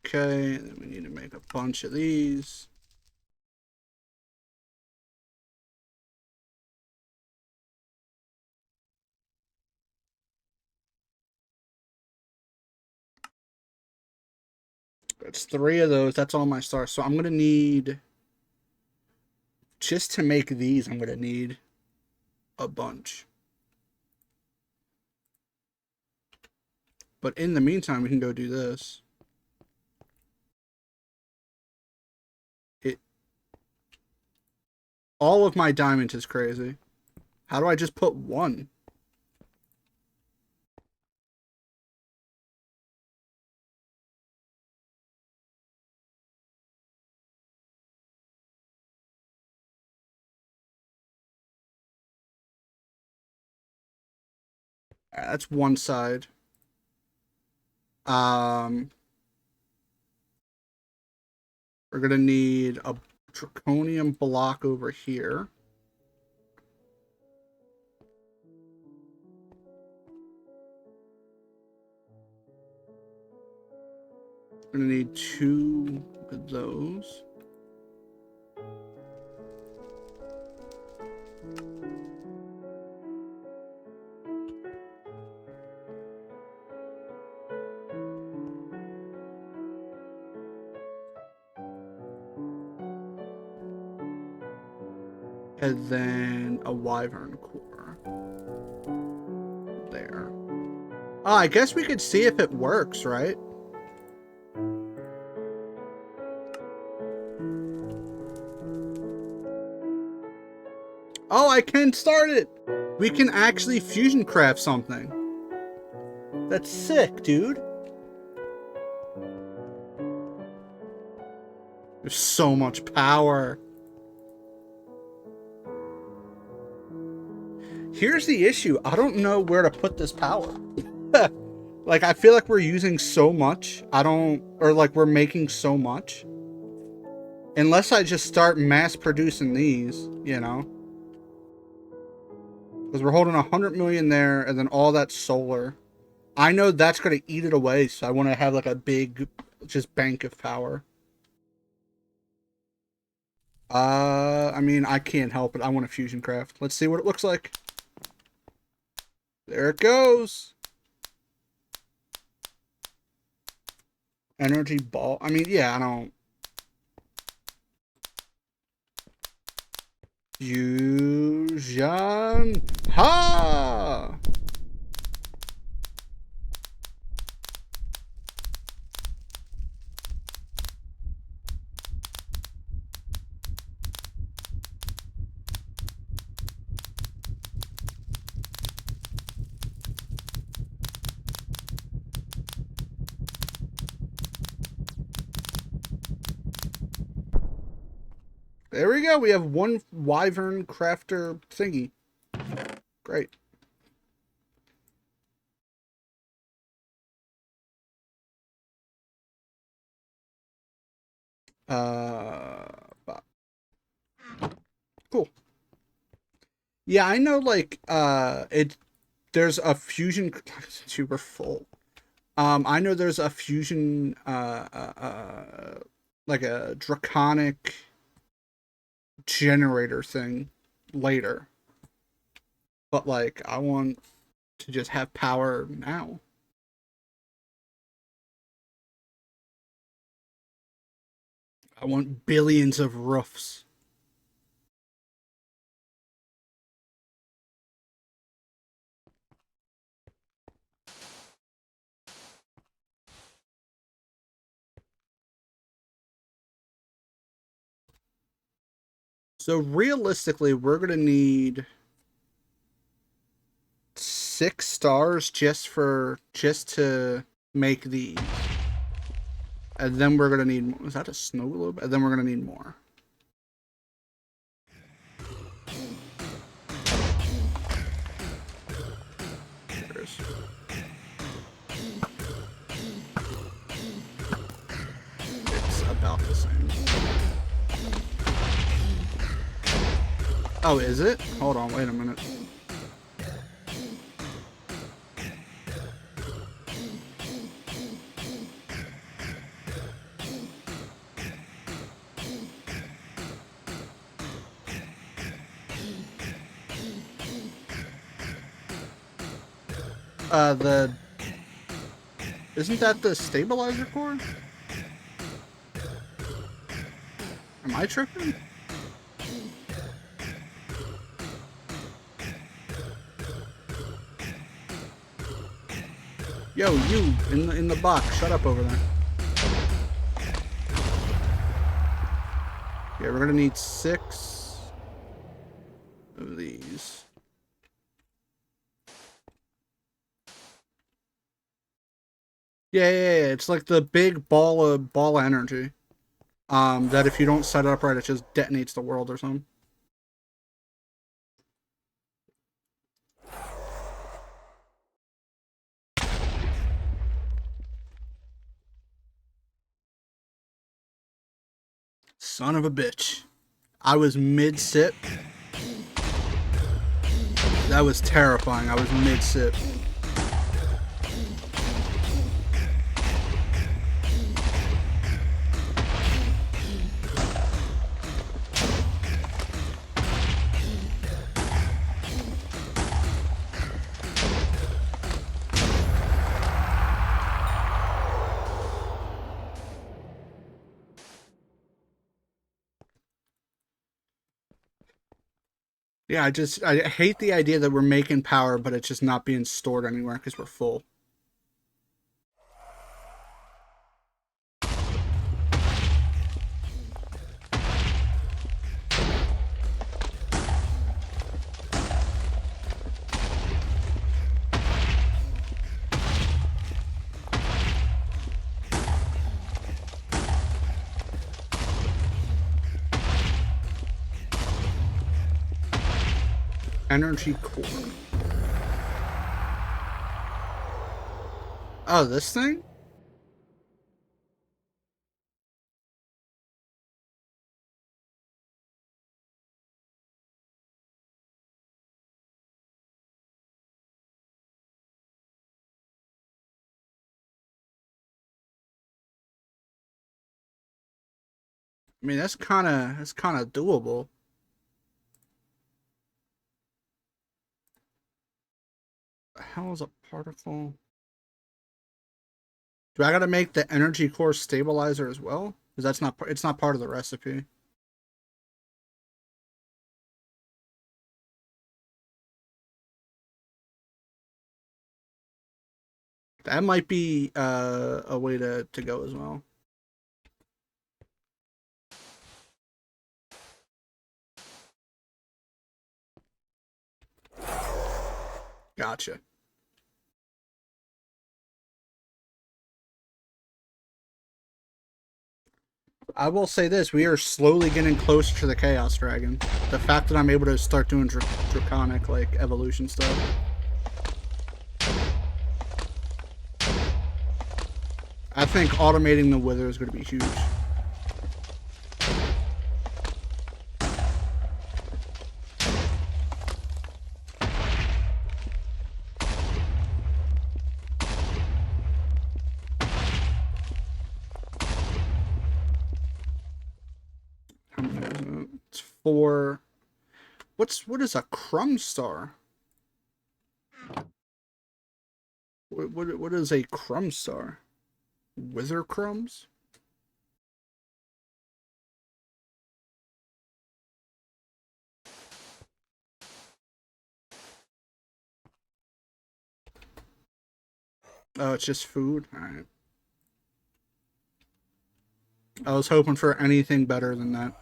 Okay, then we need to make a bunch of these. That's 3 of those. That's all my stars. So I'm going to need, just to make these, I'm going to need a bunch. But in the meantime, we can go do this. All of my diamonds is crazy. How do I just put 1? That's one side. We're gonna need a draconium block over here. We're gonna need 2 of those. And then a wyvern core. There. Oh, I guess we could see if it works, right? Oh, I can start it! We can actually fusion craft something. That's sick, dude. There's so much power. Here's the issue. I don't know where to put this power. Like, I feel like we're using so much. Or like we're making so much. Unless I just start mass producing these, you know? Because we're holding 100 million there, and then all that solar. I know that's going to eat it away, so I want to have like a big, just bank of power. I mean, I can't help it. I want a fusion craft. Let's see what it looks like. There it goes. Energy ball. I mean, yeah, I don't. Fusion. Ha! There we go. We have 1 wyvern crafter thingy. Great. Uh, cool. Yeah, I know. Like, there's a fusion. Super full. I know there's a fusion. Like a draconic generator thing later. But like, I want to just have power now. I want billions of roofs. So realistically, we're gonna need 6 stars just to make these. And then we're gonna need more. Is that a snow globe? And then we're gonna need more. It's about the same. Oh, is it? Hold on, wait a minute. Isn't that the stabilizer core? Am I tripping? Yo, you in the box, shut up over there. Yeah, we're gonna need 6 of these. Yeah, it's like the big ball of energy. That if you don't set it up right, it just detonates the world or something. Son of a bitch. I was mid-sip. That was terrifying. I was mid-sip. Yeah, I hate the idea that we're making power, but it's just not being stored anywhere because we're full. Energy core. Oh, this thing? I mean, that's kind of doable. The hell is a particle? Do I gotta make the energy core stabilizer as well? Because it's not part of the recipe. That might be a way to go as well. Gotcha. I will say this, we are slowly getting closer to the Chaos Dragon. The fact that I'm able to start doing draconic, like, evolution stuff. I think automating the Wither is going to be huge. How many is it? It's 4. What is a crumb star? What is a crumb star? Wither crumbs? Oh, it's just food? Alright. I was hoping for anything better than that.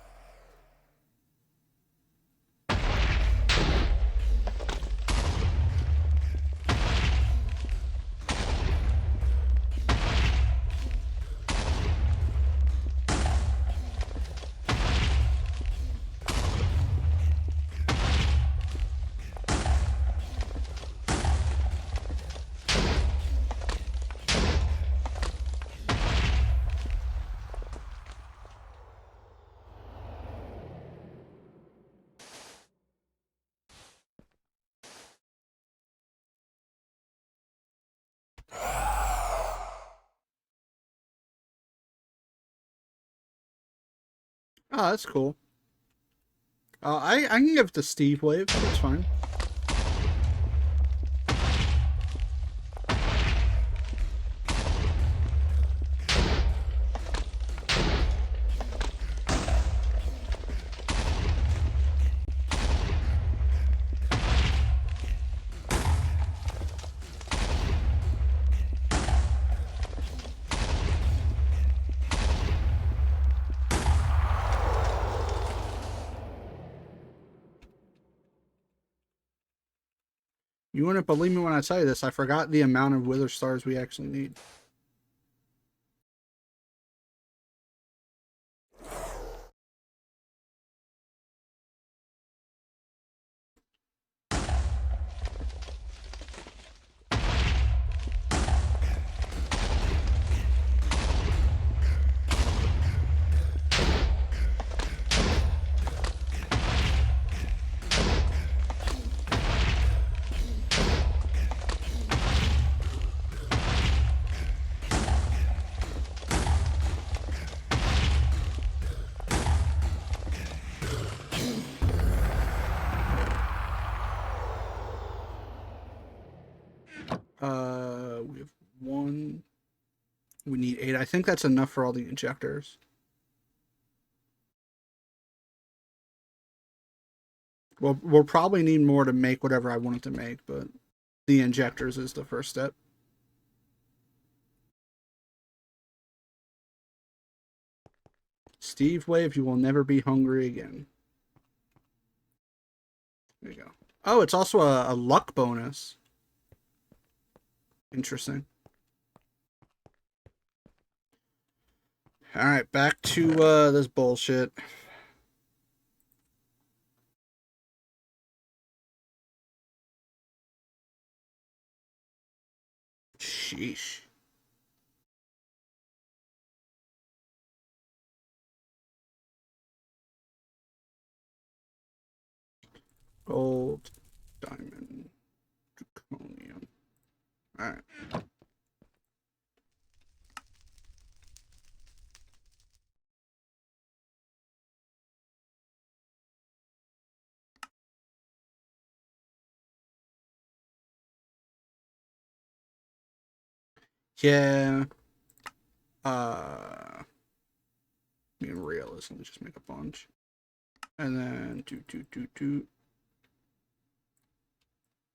Oh, that's cool. I can give it to Steve Wave. That's fine. You wouldn't believe me when I tell you this. I forgot the amount of Wither Stars we actually need. We have one. We need 8. I think that's enough for all the injectors. We'll probably need more to make whatever I wanted to make, but the injectors is the first step. Steve Wave, you will never be hungry again. There you go. Oh, it's also a luck bonus. Interesting. Alright, back to this bullshit. Sheesh. Gold, diamond, draconium. Alright. Yeah. Being realist, let me just make a bunch. And then do.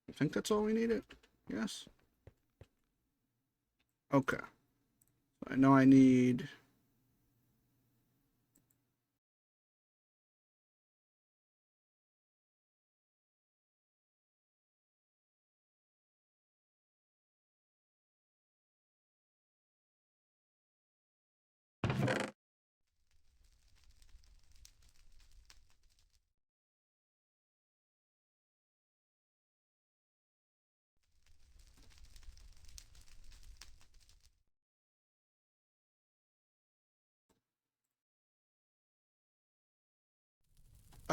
I think that's all we needed. Yes. Okay. I know I need.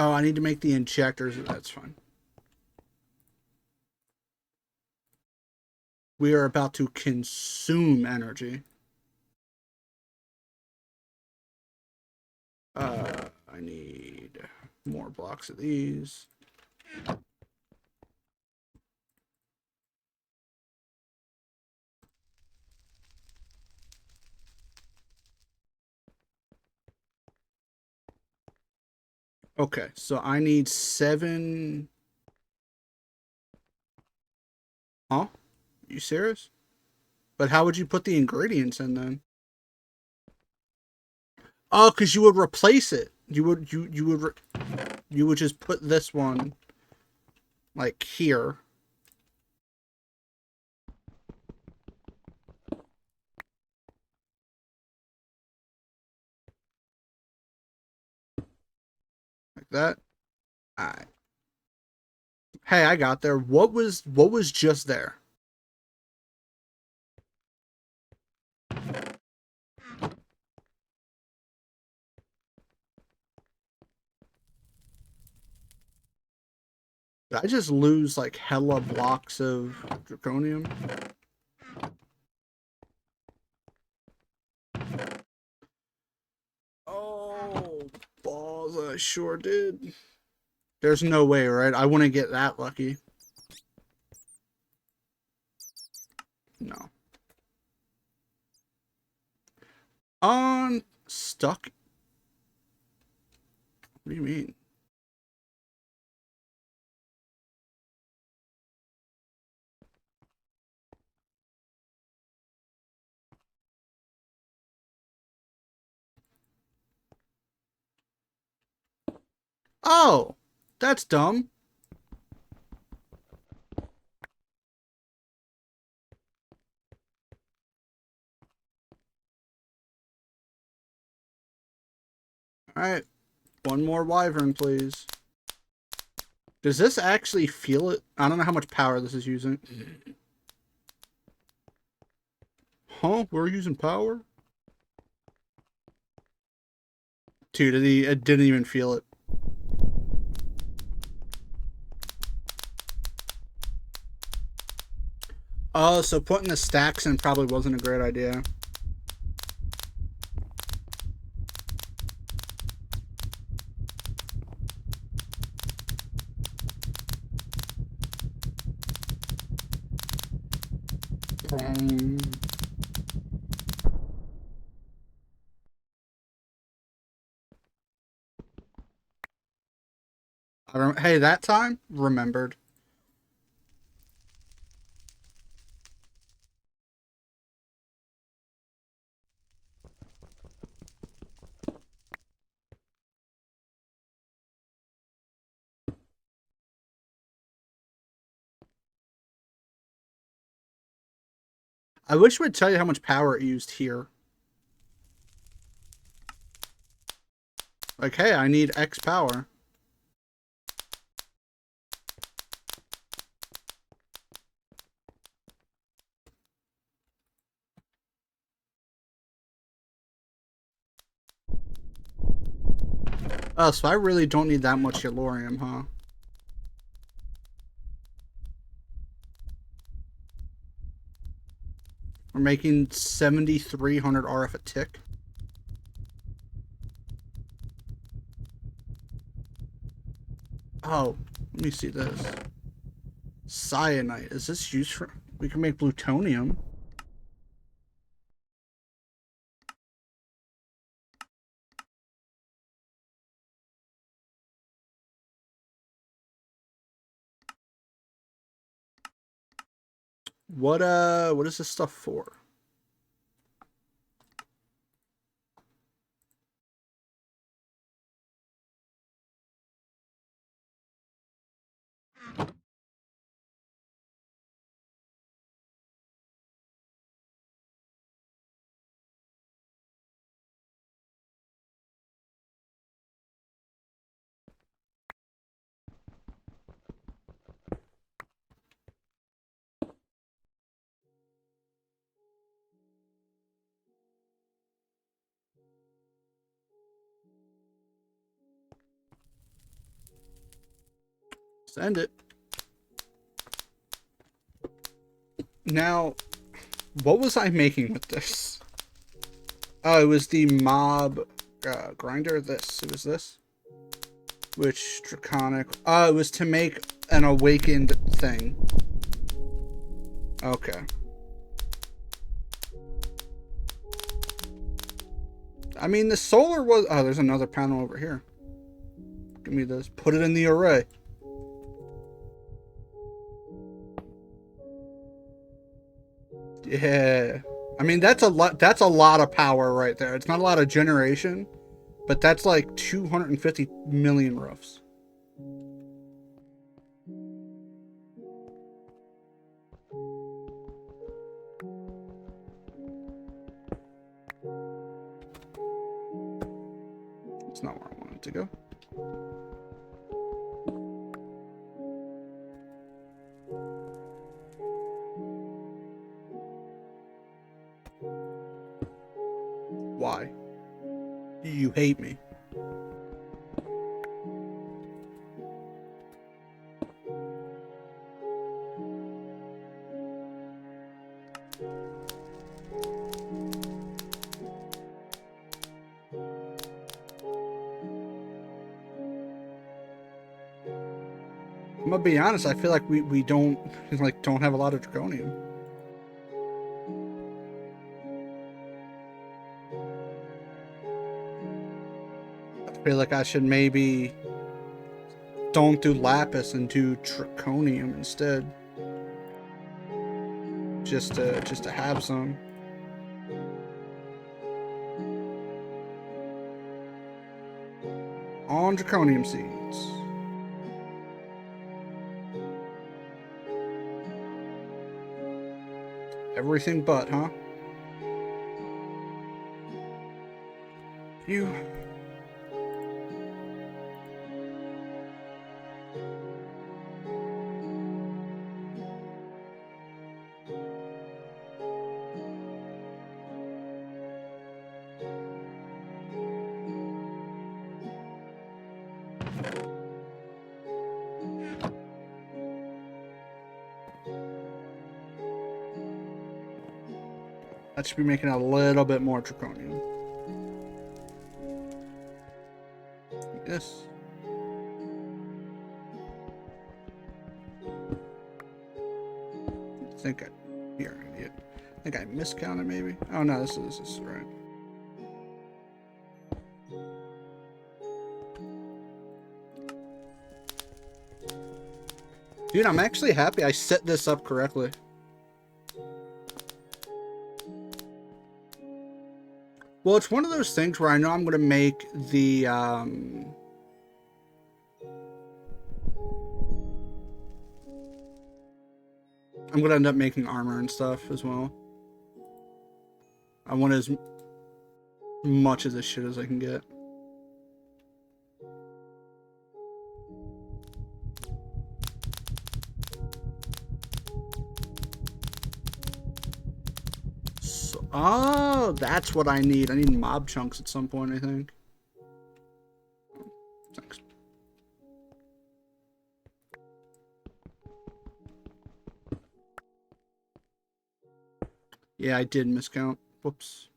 Oh, I need to make the injectors. That's fine. We are about to consume energy. I need more blocks of these. Okay, so I need 7. Huh? You serious? But how would you put the ingredients in then? Oh, because you would replace it. You would just put this one like here. Like that. Alright. Hey, I got there. What was just there? Did I just lose like hella blocks of draconium? Oh, I sure did. There's no way, right? I wouldn't get that lucky. No. On stuck. What do you mean? Oh, that's dumb. Alright, one more wyvern, please. Does this actually feel it? I don't know how much power this is using. Huh? We're using power? Dude, it didn't even feel it. Oh, so putting the stacks in probably wasn't a great idea. Hey, that time remembered. I wish it would tell you how much power it used here. Like, hey, I need X power. Oh, so I really don't need that much Yellorium, huh? We're making 7,300 RF a tick. Oh, let me see this. Cyanite. Is this used for... We can make plutonium. What is this stuff for? Send it. Now, what was I making with this? Oh, it was the mob grinder. It was this. Which draconic? Oh, it was to make an awakened thing. Okay. I mean, the solar was... Oh, there's another panel over here. Give me this. Put it in the array. Yeah. I mean, that's a lot of power right there. It's not a lot of generation, but that's like 250 million roofs. It's not where I wanted to go. Why? You hate me. I'm gonna be honest, I feel like we don't have a lot of draconium. I feel like I should maybe don't do lapis and do draconium instead. Just to have some. On draconium seeds. Everything but, huh? You. That should be making a little bit more draconium. Yes. I think you're an idiot. I think I miscounted maybe. Oh no, this is right. Dude, I'm actually happy I set this up correctly. Well, it's one of those things where I know I'm going to make the, I'm going to end up making armor and stuff as well. I want as much of this shit as I can get. So, oh, that's what I need. I need mob chunks at some point, I think. Thanks. Yeah, I did miscount. Whoops.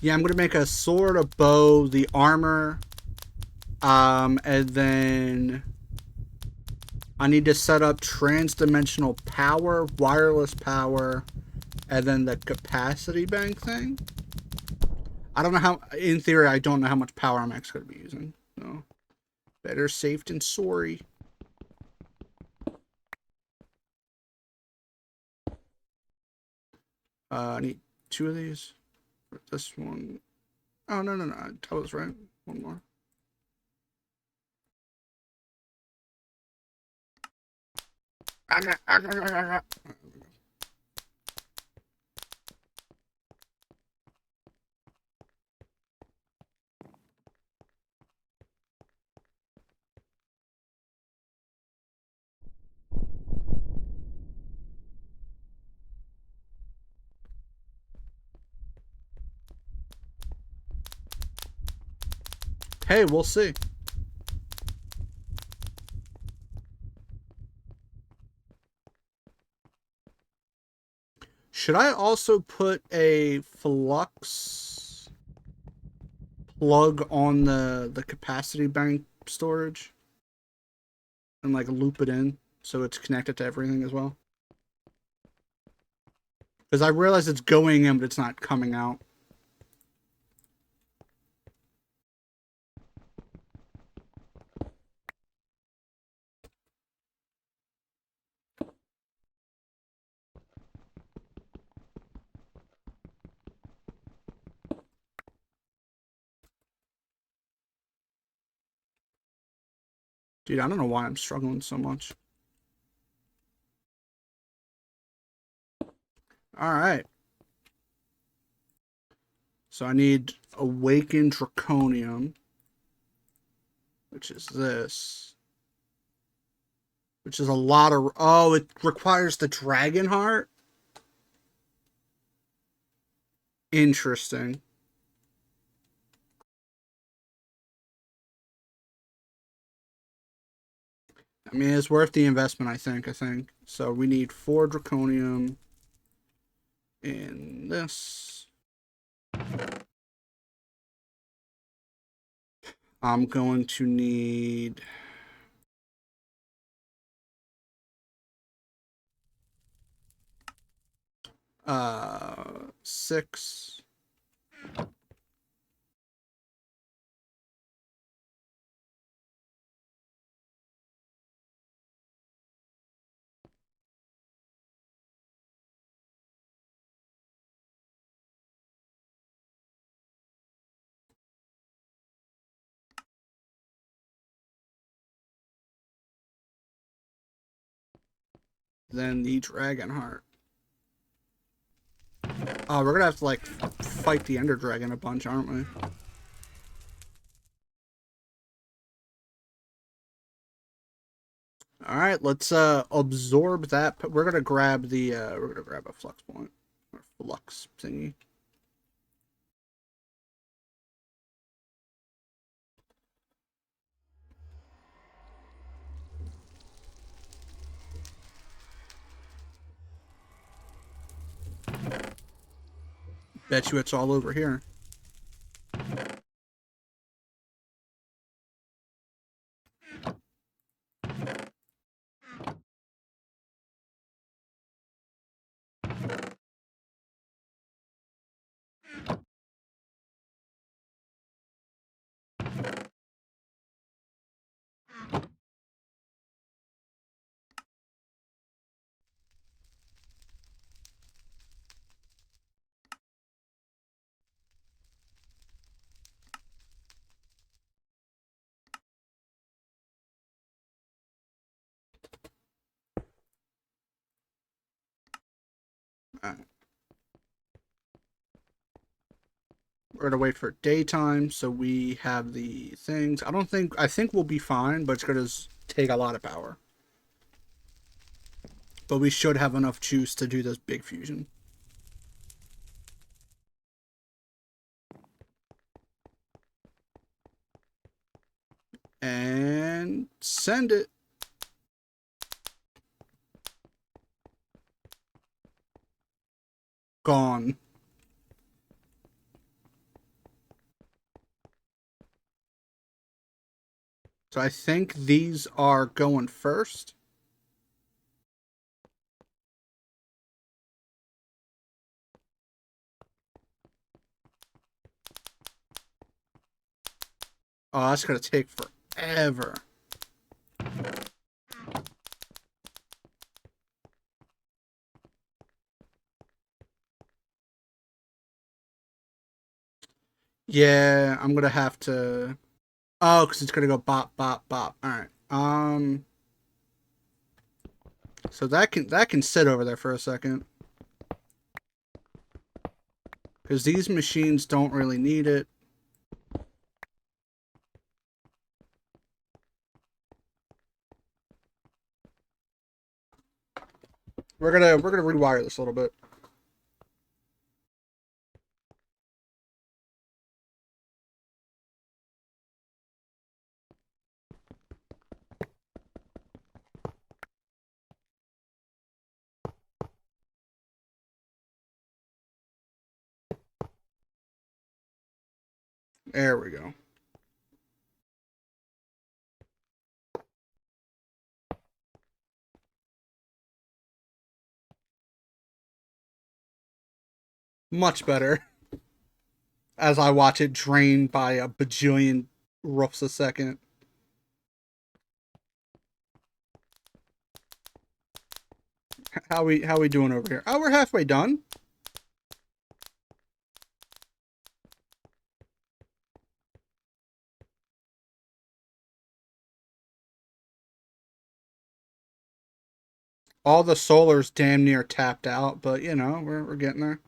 Yeah, I'm gonna make a sword, a bow, the armor, and then I need to set up trans-dimensional power, wireless power, and then the capacity bank thing. I don't know how, in theory, I don't know how much power I'm actually going to be using. So, better safe than sorry. I need 2 of these. This one. Oh, no. I was right. One more. Hey, we'll see. Should I also put a flux plug on the capacity bank storage and like loop it in so it's connected to everything as well? Because I realize it's going in, but it's not coming out. Dude, I don't know why I'm struggling so much. Alright. So I need Awakened Draconium, which is this. which is a lot of. Oh, it requires the dragon heart. Interesting. I mean, it's worth the investment, I think. So. We need 4 draconium in this. I'm going to need 6. Then the dragon heart. Oh, we're gonna have to like fight the Ender Dragon a bunch, aren't we? All right, let's absorb that. We're gonna grab the we're gonna grab a flux point or flux thingy. Bet you it's all over here. All right. We're gonna wait for daytime so we have the things. I think we'll be fine, but it's gonna take a lot of power. But we should have enough juice to do this big fusion. And send it. Gone. So I think these are going first. Oh, that's gonna take forever. Yeah, I'm gonna have to. Oh, because it's gonna go bop, bop, bop. All right. So that can sit over there for a second, because these machines don't really need it. We're gonna rewire this a little bit. There we go. Much better. As I watch it drain by a bajillion roofs a second. How we doing over here? Oh, we're halfway done. All the solar's damn near tapped out, but you know, we're getting there.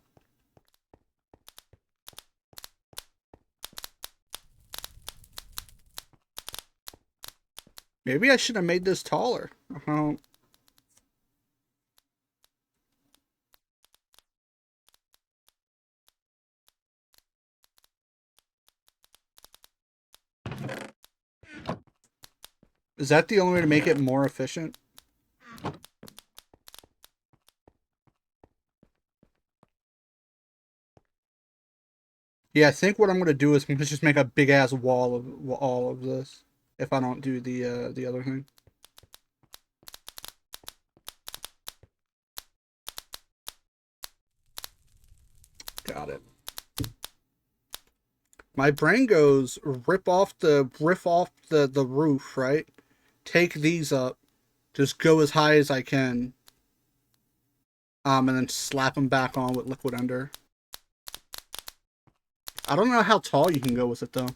Maybe I should have made this taller. Oh. Is that the only way to make it more efficient? Yeah, I think what I'm gonna do is I'm gonna just make a big ass wall of all of this. If I don't do the other thing. Got it. My brain goes riff off the roof, right? Take these up, just go as high as I can, and then slap them back on with liquid under. I don't know how tall you can go with it though.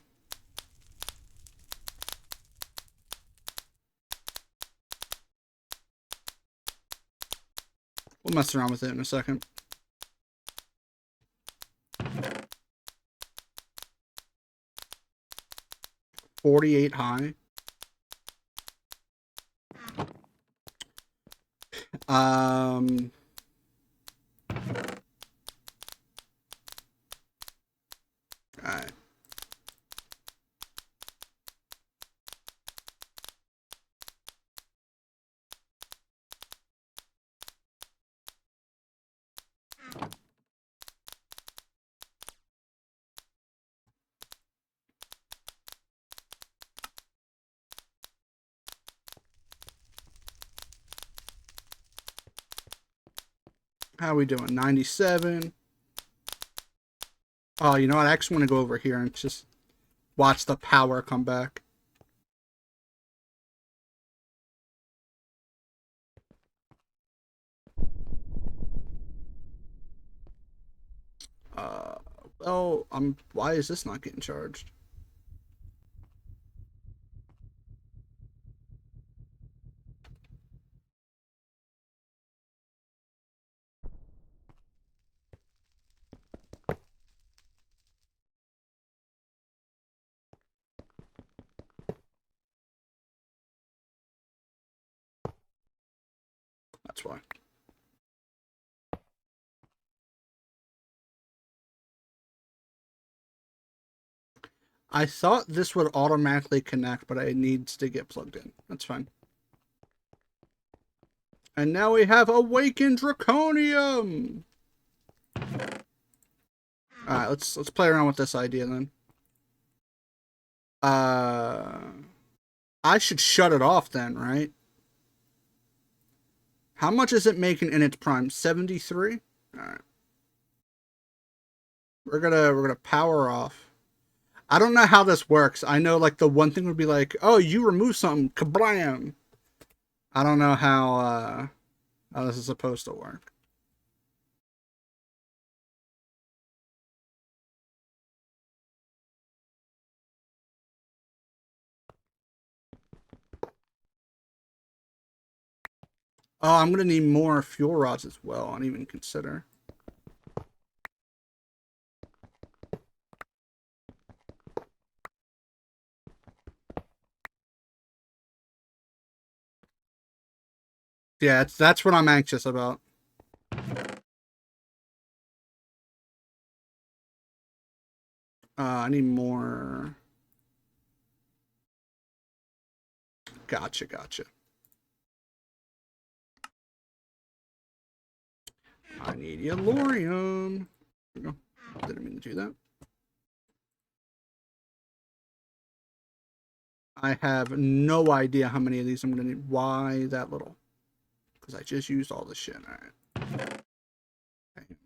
We'll mess around with it in a second. $48 high. Um. Alright. How are we doing? 97. Oh, you know what? I actually want to go over here and just watch the power come back. Uh, well, why is this not getting charged? That's why. I thought this would automatically connect, but it needs to get plugged in. That's fine. And now we have Awakened Draconium! Alright, let's play around with this idea then. I should shut it off then, right? How much is it making in its prime? 73? Alright. We're gonna power off. I don't know how this works. I know like the one thing would be like, oh, you remove something, kablam. I don't know how this is supposed to work. Oh, I'm gonna need more fuel rods as well. I didn't even consider. Yeah, that's what I'm anxious about. I need more. Gotcha. I need yellorium. There we go. Didn't mean to do that. I have no idea how many of these I'm gonna need. Why that little? Because I just used all this shit. All right. Okay.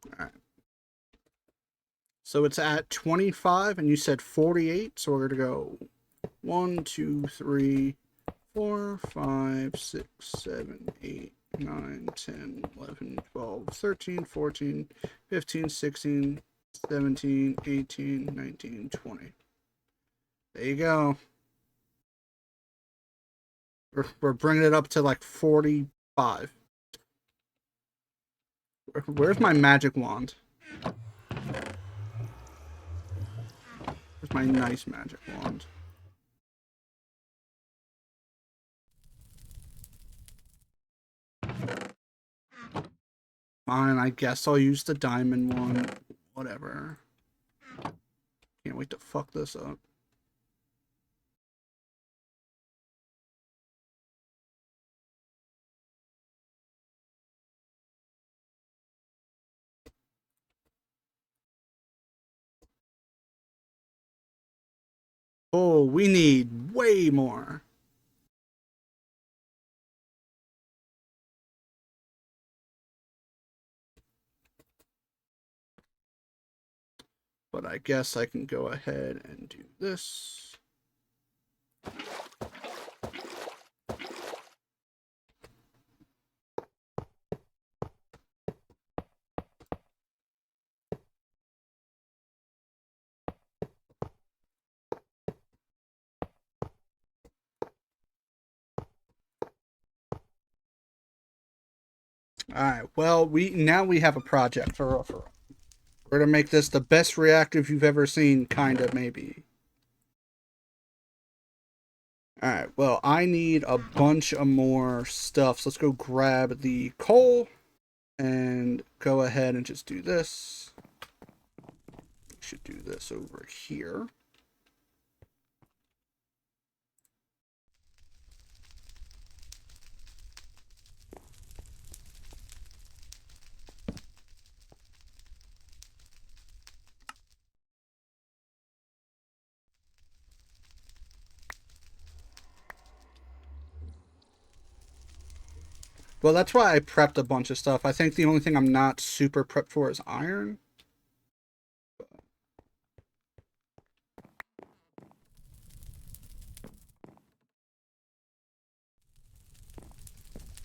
All right. So it's at 25, and you said 48. So we're gonna go 1, 2, 3, 4, 5, 6, 7, 8, 9, 10, 11, 12, 13, 14, 15, 16, 17, 18, 19, 20. There you go. We're bringing it up to like 45. Where's my magic wand? Where's my nice magic wand? Fine, I guess I'll use the diamond one. Whatever. Can't wait to fuck this up. Oh, we need way more. But I guess I can go ahead and do this. Alright, well, we have a project for real. We're gonna make this the best reactive you've ever seen, kinda, maybe. Alright, well, I need a bunch of more stuff. So let's go grab the coal and go ahead and just do this. We should do this over here. Well, that's why I prepped a bunch of stuff. I think the only thing I'm not super prepped for is iron.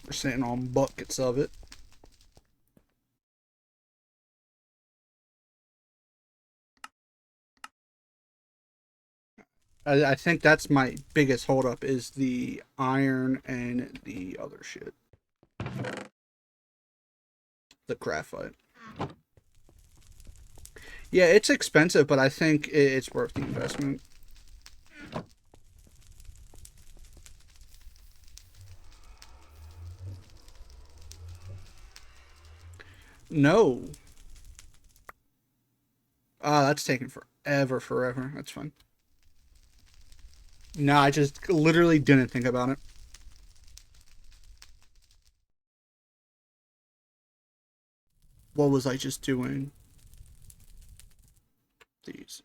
We're sitting on buckets of it. I think that's my biggest holdup is the iron and the other shit. The graphite. Yeah, it's expensive, but I think it's worth the investment. No. Ah, that's taking forever. That's fine. No, I just literally didn't think about it. What was I just doing? These.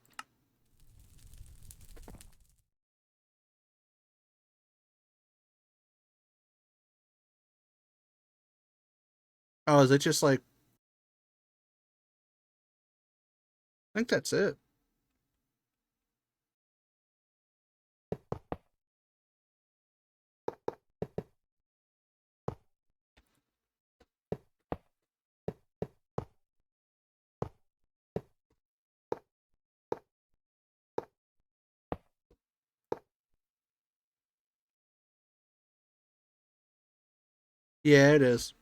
Oh, is it just like... I think that's it. Yeah, it is.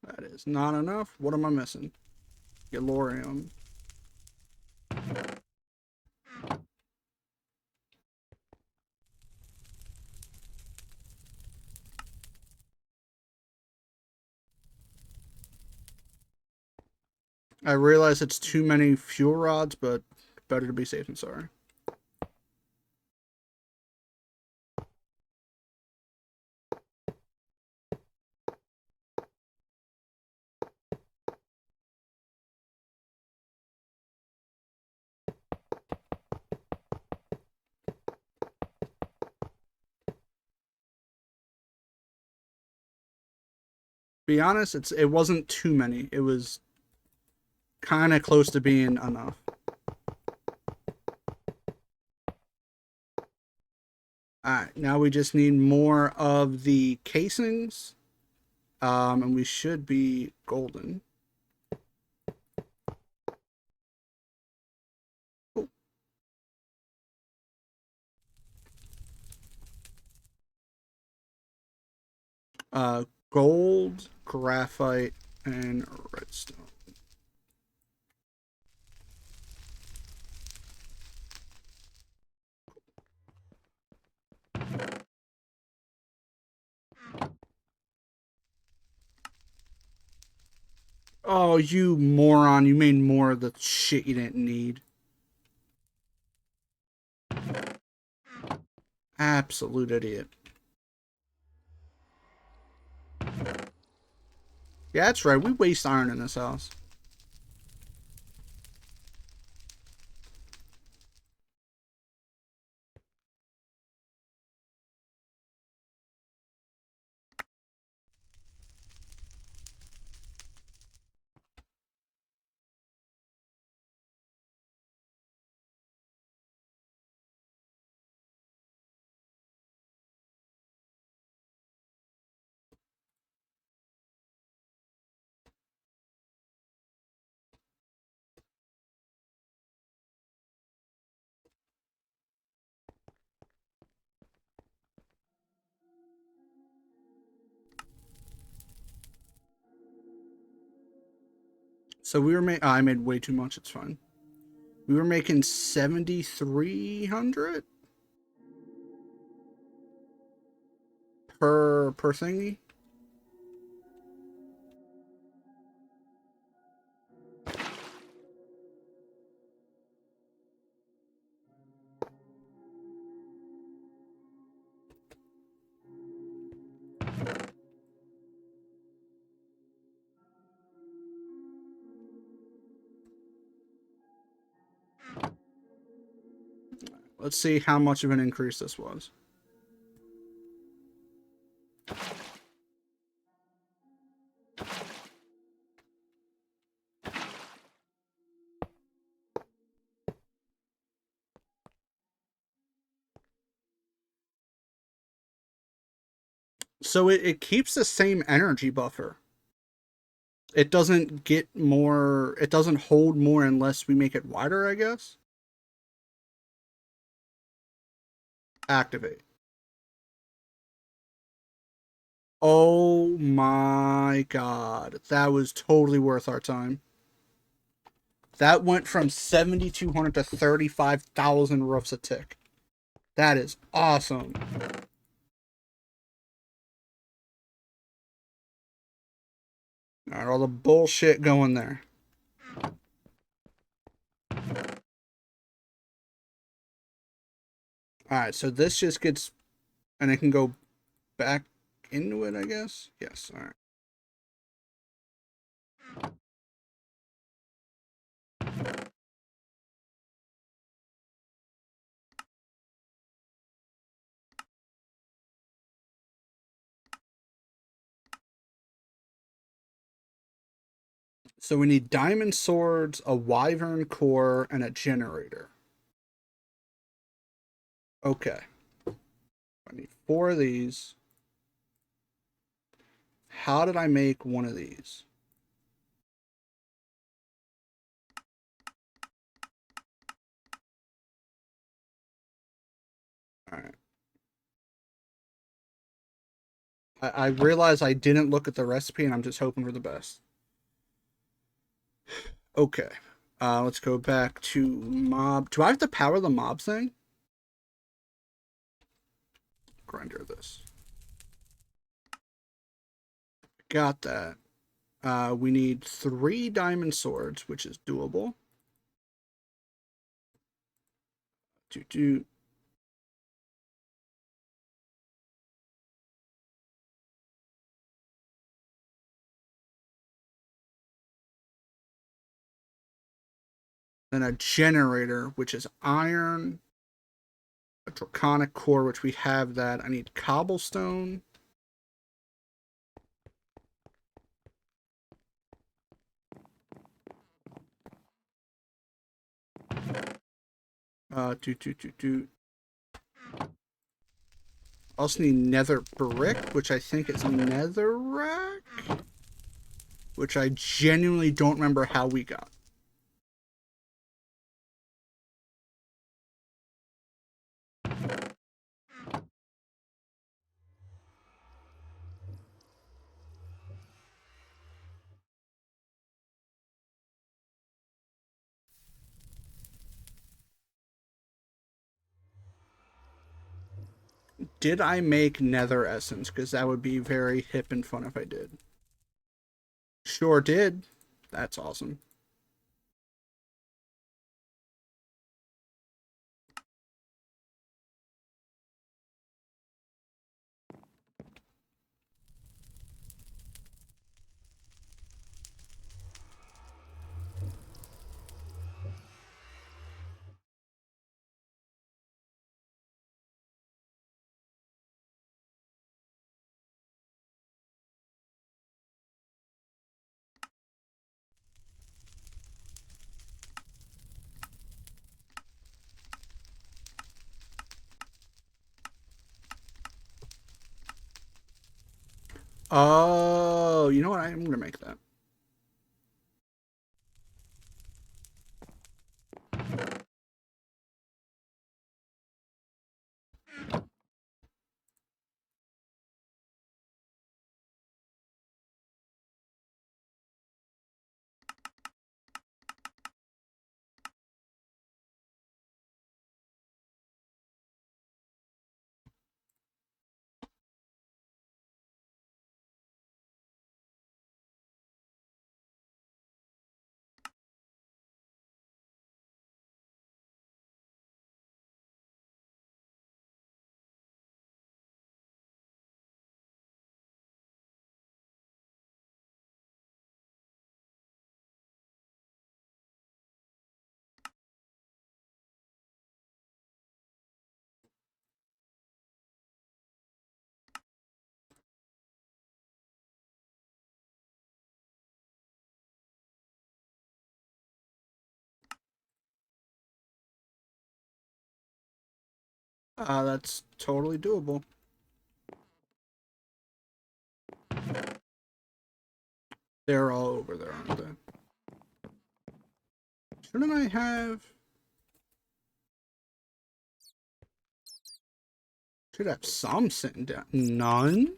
That is not enough. What am I missing? Galorium. I realize it's too many fuel rods, but better to be safe than sorry. Be honest, it wasn't too many. It was kind of close to being enough. Alright, now we just need more of the casings. And we should be golden. Oh. Gold, graphite, and redstone. Oh, you moron. You made more of the shit you didn't need. Absolute idiot. Yeah, that's right. We waste iron in this house. So we were making. I made way too much. It's fine. We were making 7,300 per thingy. Let's see how much of an increase this was. So it keeps the same energy buffer. It doesn't get more, it doesn't hold more unless we make it wider, I guess. Activate. Oh my god. That was totally worth our time. That went from 7,200 to 35,000 roofs a tick. That is awesome. Alright, all the bullshit going there. Alright, so this just gets, and it can go back into it, I guess? Yes, alright. So we need diamond swords, a wyvern core, and a generator. Okay. I need 4 of these. How did I make one of these? Alright. I realize I didn't look at the recipe and I'm just hoping for the best. Okay. Let's go back to mob. Do I have to power the mob thing? Grinder this. Got that. We need 3 diamond swords, which is doable. Do. Then a generator, which is iron. A draconic core, which we have that. I need cobblestone. Toot. Also need nether brick, which I think is netherrack, which I genuinely don't remember how we got. Did I make nether essence? Because that would be very hip and fun if I did. Sure did. That's awesome. Oh, you know what? I'm gonna make that. That's totally doable. They're all over there, aren't they? Shouldn't I have... Should have some sitting down. None?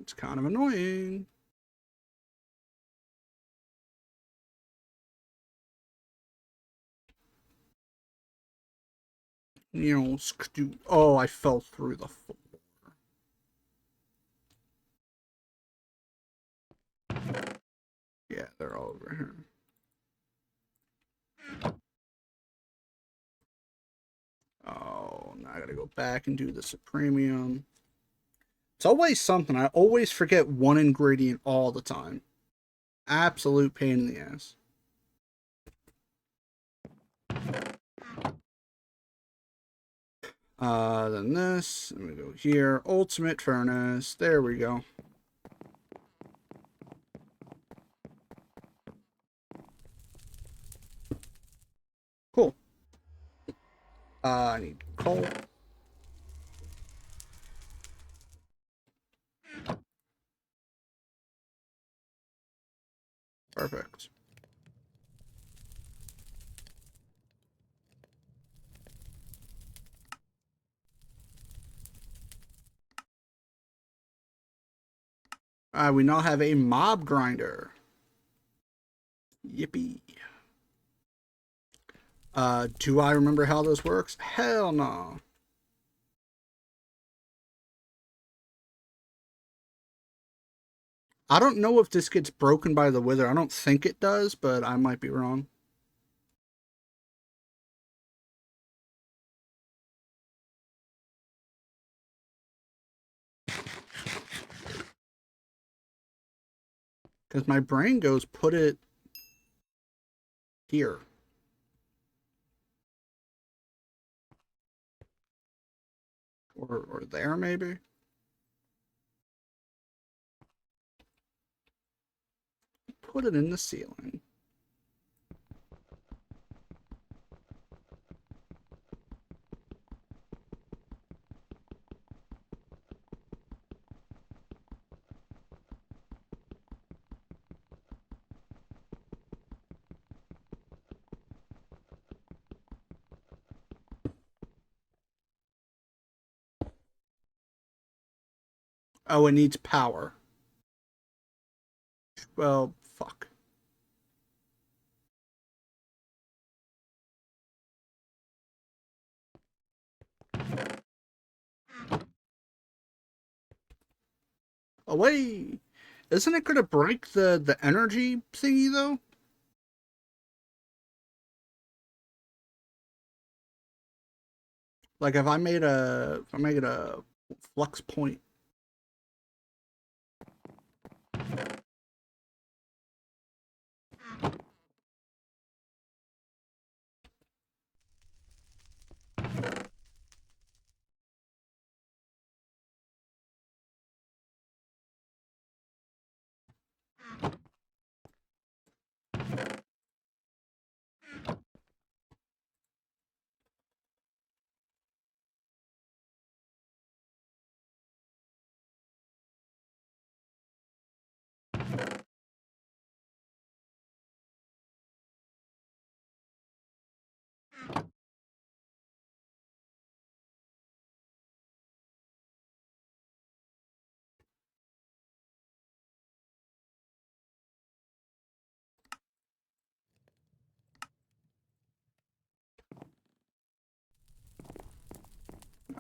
It's kind of annoying. You know, oh, I fell through the floor. Yeah, they're all over here. Oh, now I gotta go back and do the Supremium. It's always something. I always forget one ingredient all the time. Absolute pain in the ass. Then this. I'm gonna go here. Ultimate Furnace. There we go. Cool. I need coal. Perfect. We now have a mob grinder. Yippee. Do I remember how this works? Hell no. I don't know if this gets broken by the wither. I don't think it does, but I might be wrong. Because my brain goes, put it here. Or there, maybe? Put it in the ceiling. Oh, it needs power. Well, fuck. Away! Isn't it gonna break the energy thingy though? Like if I make it a flux point.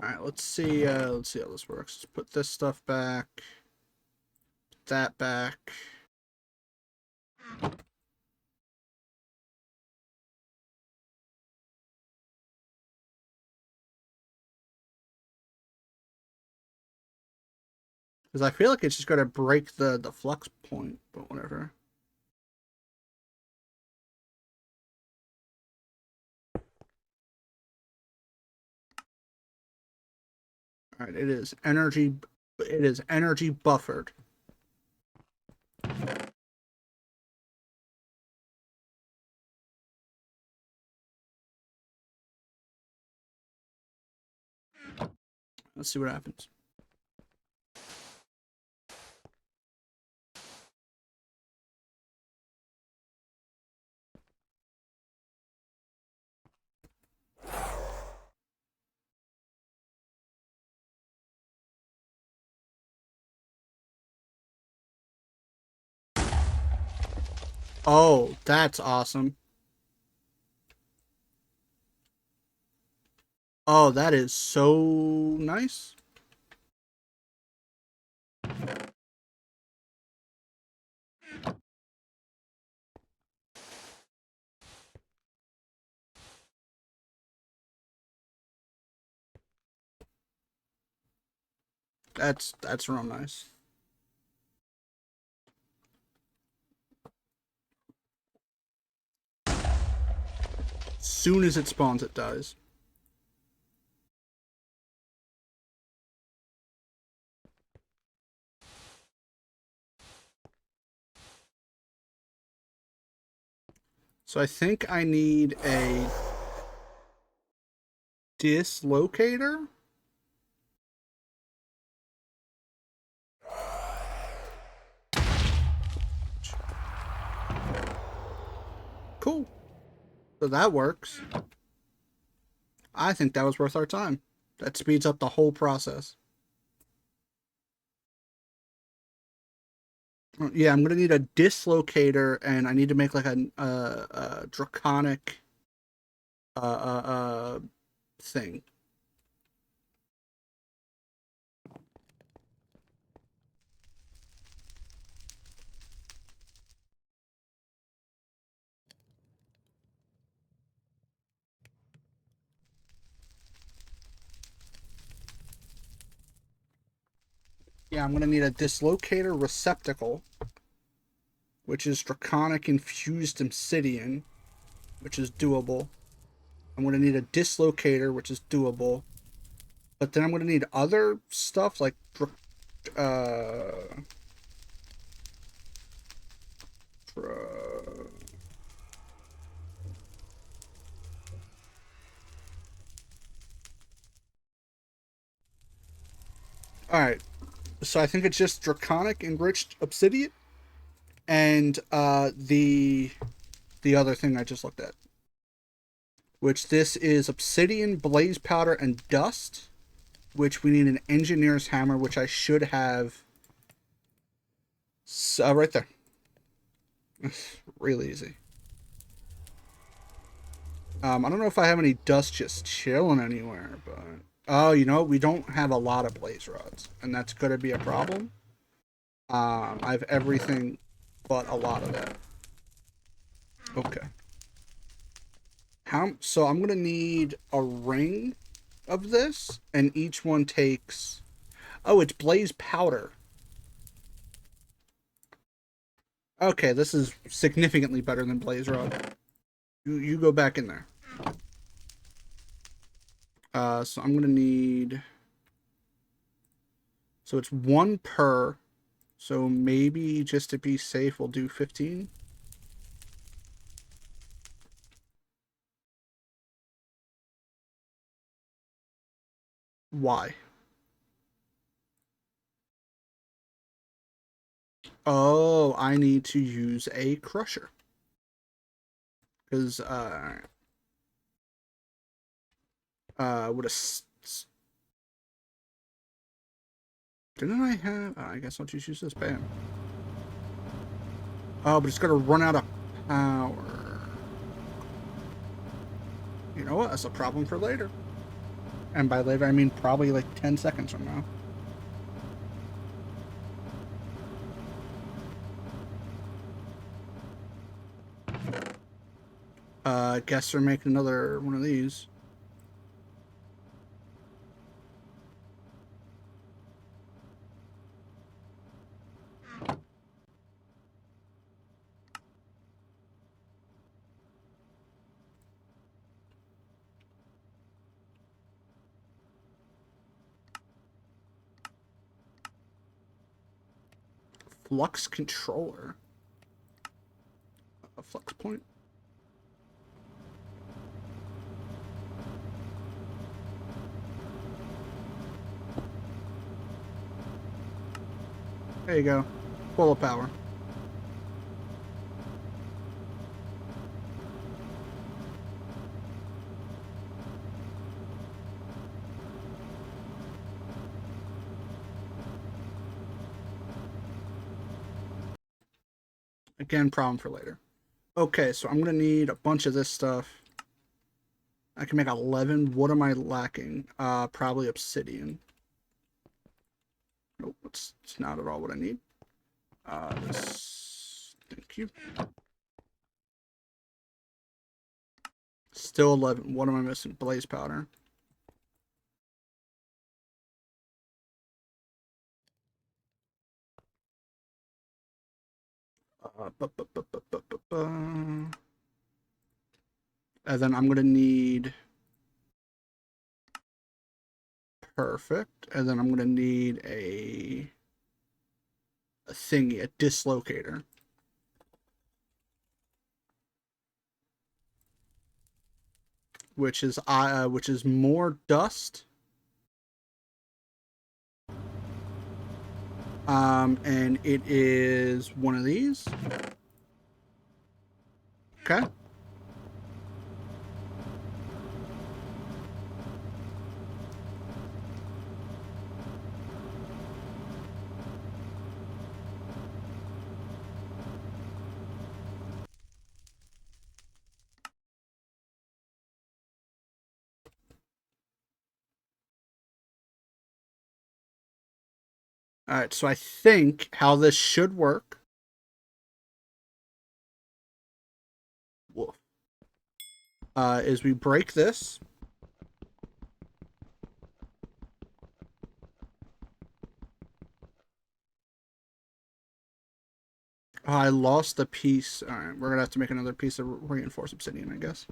Alright, let's see how this works. Let's put this stuff back. Put that back. Because I feel like it's just gonna break the flux point, but whatever. Alright, it is energy buffered. Let's see what happens. Oh, that's awesome. Oh, that is so nice. That's real nice. Soon as it spawns, it dies. So I think I need a dislocator. Cool. So that works. I think that was worth our time. That speeds up the whole process. Yeah, I'm gonna need a dislocator, and I need to make like a draconic uh, uh, uh, thing. Yeah, I'm gonna need a dislocator receptacle, which is draconic infused obsidian, which is doable. I'm gonna need a dislocator, which is doable. But then I'm gonna need other stuff like uh, all right. So I think it's just draconic enriched obsidian and the other thing I just looked at, which this is obsidian, blaze powder, and dust. which we need an engineer's hammer, which I should have right there. Really easy. I don't know if I have any dust just chilling anywhere, but... Oh, you know, we don't have a lot of blaze rods, and that's going to be a problem. I have everything but a lot of that. Okay. So I'm going to need a ring of this, and each one takes... Oh, it's blaze powder. Okay, this is significantly better than blaze rod. You go back in there. So I'm gonna need... So it's 1 per. So maybe just to be safe, we'll do 15. Why? Oh, I need to use a crusher. Because, with a... Didn't I have... I guess I'll just use this. Bam. Oh, but it's gonna run out of power. You know what? That's a problem for later. And by later, I mean probably like 10 seconds from now. I guess they're making another one of these. Flux controller. A flux point. There you go. Full of power. Again, problem for later. Okay, so I'm going to need a bunch of this stuff. I can make 11. What am I lacking? Probably obsidian. Nope, it's not at all what I need. This... Thank you. Still 11. What am I missing? Blaze powder. And then I'm going to need... Perfect. And then I'm going to need a thingy, a dislocator. Which is more dust. And it is one of these. Okay. All right, so I think how this should work. Woof. Is we break this. Oh, I lost a piece. All right, we're gonna have to make another piece of reinforced obsidian, I guess.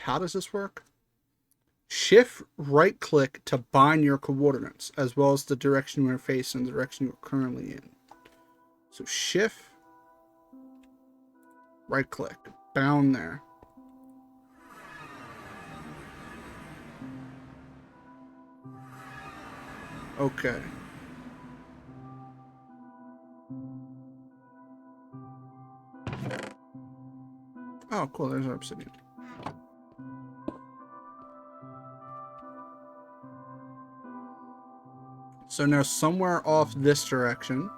How does this work? Shift right click to bind your coordinates, as well as the direction you are facing and the direction you're currently in. So shift right click, bound there. Okay. Oh, cool. There's our obsidian. So now somewhere off this direction.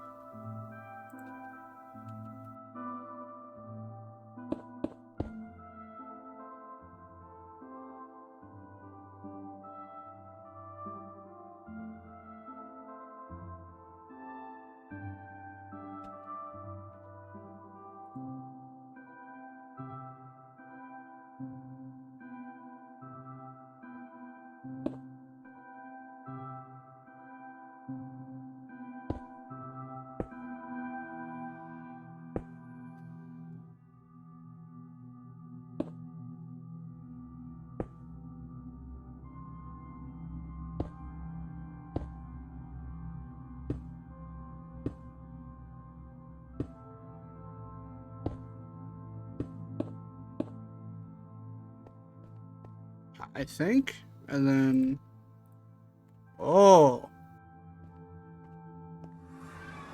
I think. And then... Oh.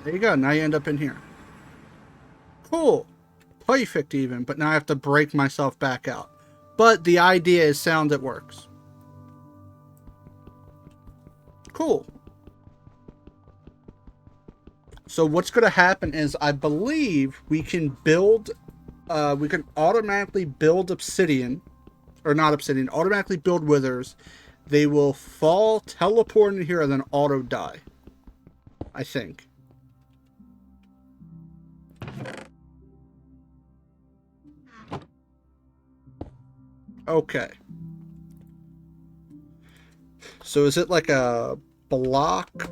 There you go. Now you end up in here. Cool. Perfect even. But now I have to break myself back out. But the idea is sound that works. Cool. So what's going to happen is I believe we can build... we can automatically build obsidian. Or not obsidian. Automatically build withers. They will fall, teleport in here, and then auto die. I think. Okay. So is it like a block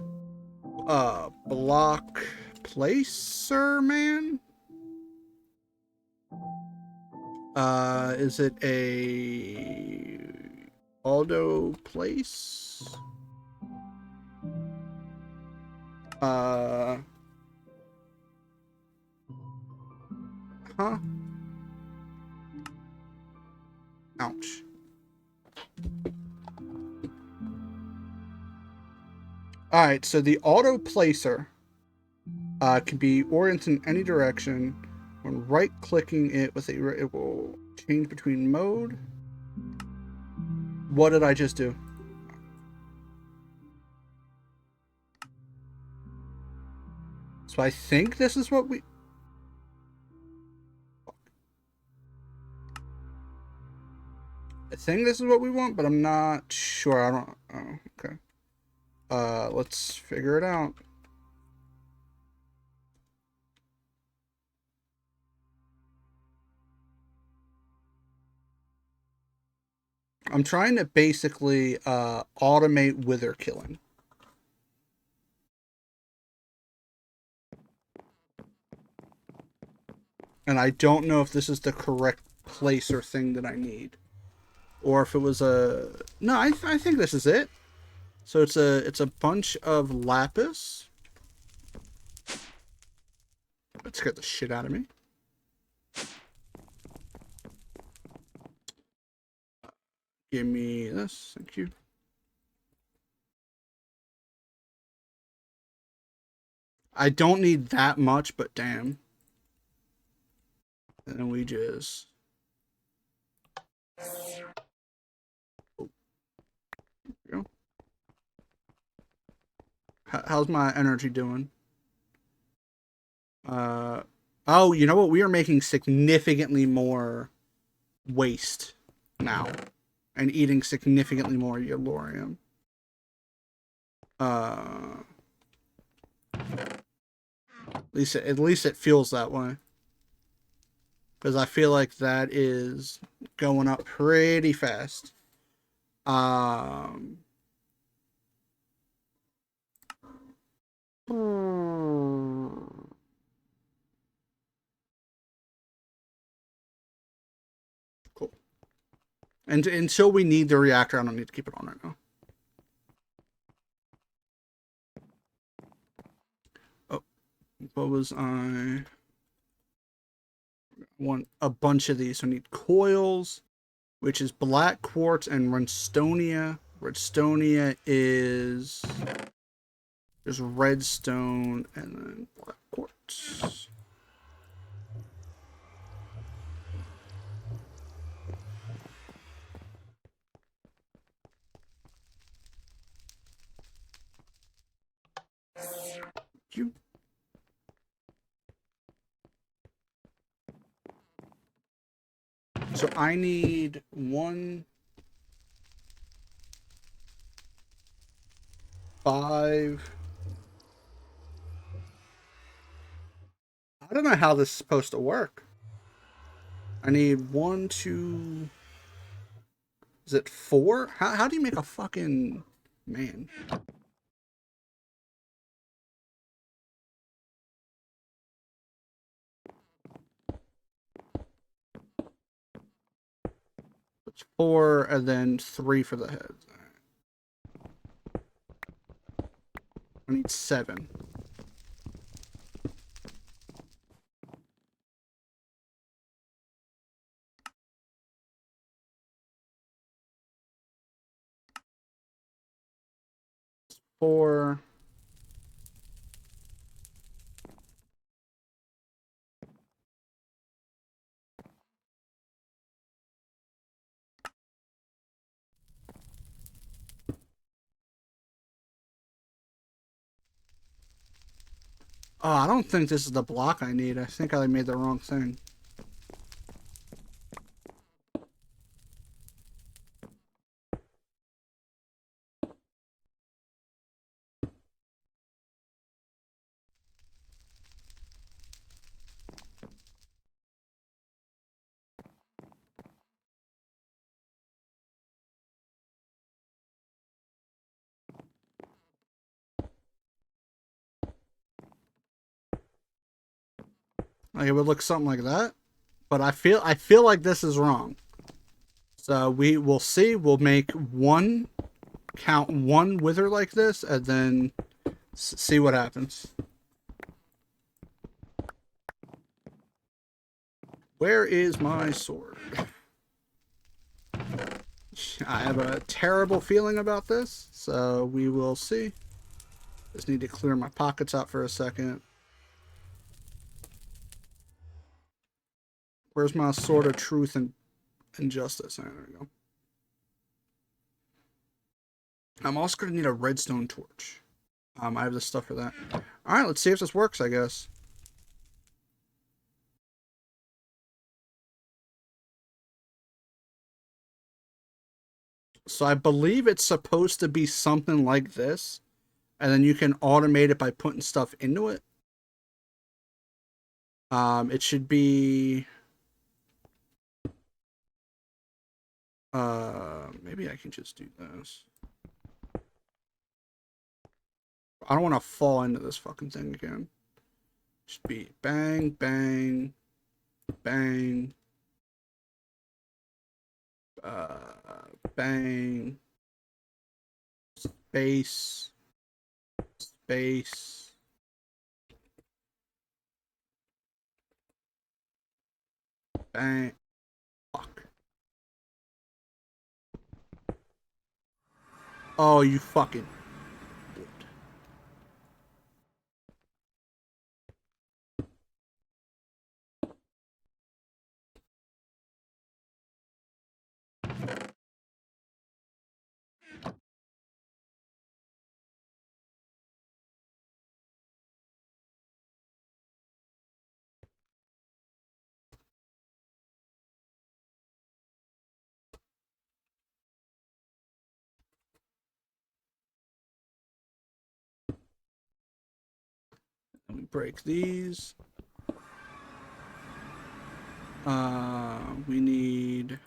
placer, man? Is it a auto place? Huh? Ouch. Alright, so the auto placer can be oriented in any direction. When right-clicking it with it will change between mode. What did I just do? So I think this is what we... I think this is what we want, but I'm not sure. I don't... Oh, okay. Let's figure it out. I'm trying to basically automate wither killing. And I don't know if this is the correct place or thing that I need. Or if it was a... No, I think this is it. So it's a bunch of lapis. That scared the shit out of me. Give me this. Thank you. I don't need that much, but damn. And then we just... Oh. There we go. How's my energy doing? Oh, you know what? We are making significantly more waste now. And eating significantly more yellorium. At least it feels that way. Because I feel like that is going up pretty fast. Cool. And until we need the reactor, I don't need to keep it on right now. Oh, what was I? Want a bunch of these. So I need coils, which is black quartz and redstonia. Redstonia is There's redstone and then black quartz. You. So I need 1, 5. I don't know how this is supposed to work. I need 1, 2. Is it 4? How do you make a fucking man? It's 4 and then 3 for the heads. I need 7. 4. Oh, I don't think this is the block I need. I think I made the wrong thing. Like it would look something like that, but I feel like this is wrong. So we will see. We'll make count 1 wither like this, and then see what happens. Where is my sword? I have a terrible feeling about this, so we will see. Just need to clear my pockets out for a second. Where's my sword of truth and justice? There we go. I'm also going to need a redstone torch. I have the stuff for that. Alright, let's see if this works, I guess. So I believe it's supposed to be something like this. And then you can automate it by putting stuff into it. It should be... maybe I can just do this. I don't want to fall into this fucking thing again. Should be bang, bang, bang, bang, space, space, bang. Fuck. Oh, you fucking... Let me break these. We need...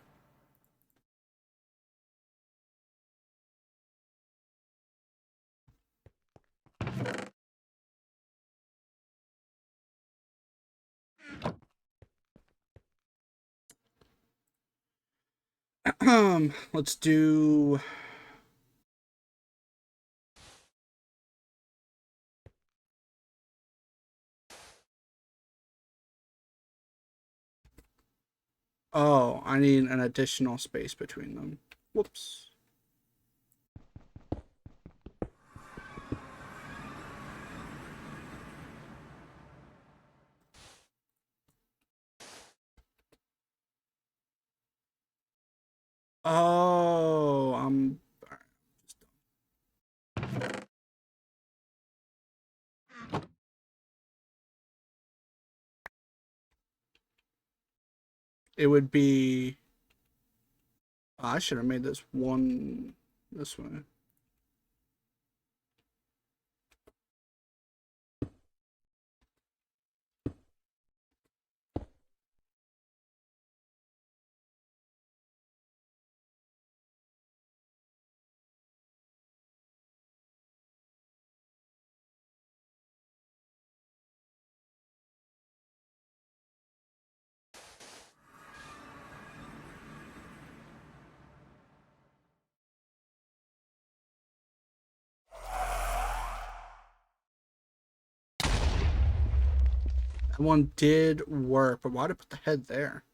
let's do... Oh, I need an additional space between them. Whoops. Oh, it would be. I should have made this one this way. That one did work, but why'd I put the head there?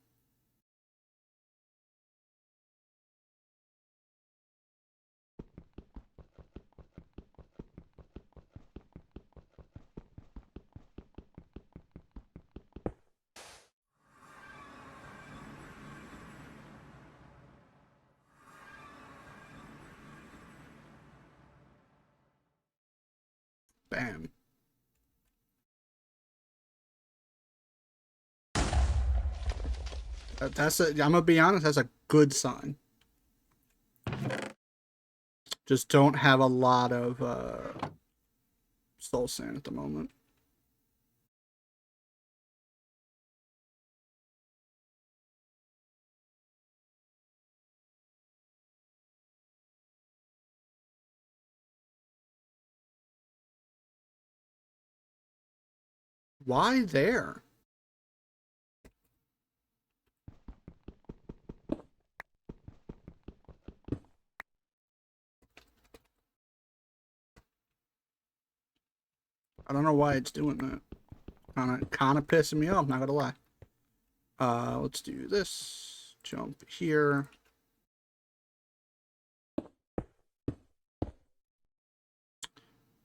Bam. I'm gonna be honest, that's a good sign. Just don't have a lot of soul sand at the moment. Why there? I don't know why it's doing that. Kinda pissing me off, not gonna lie. Let's do this. Jump here.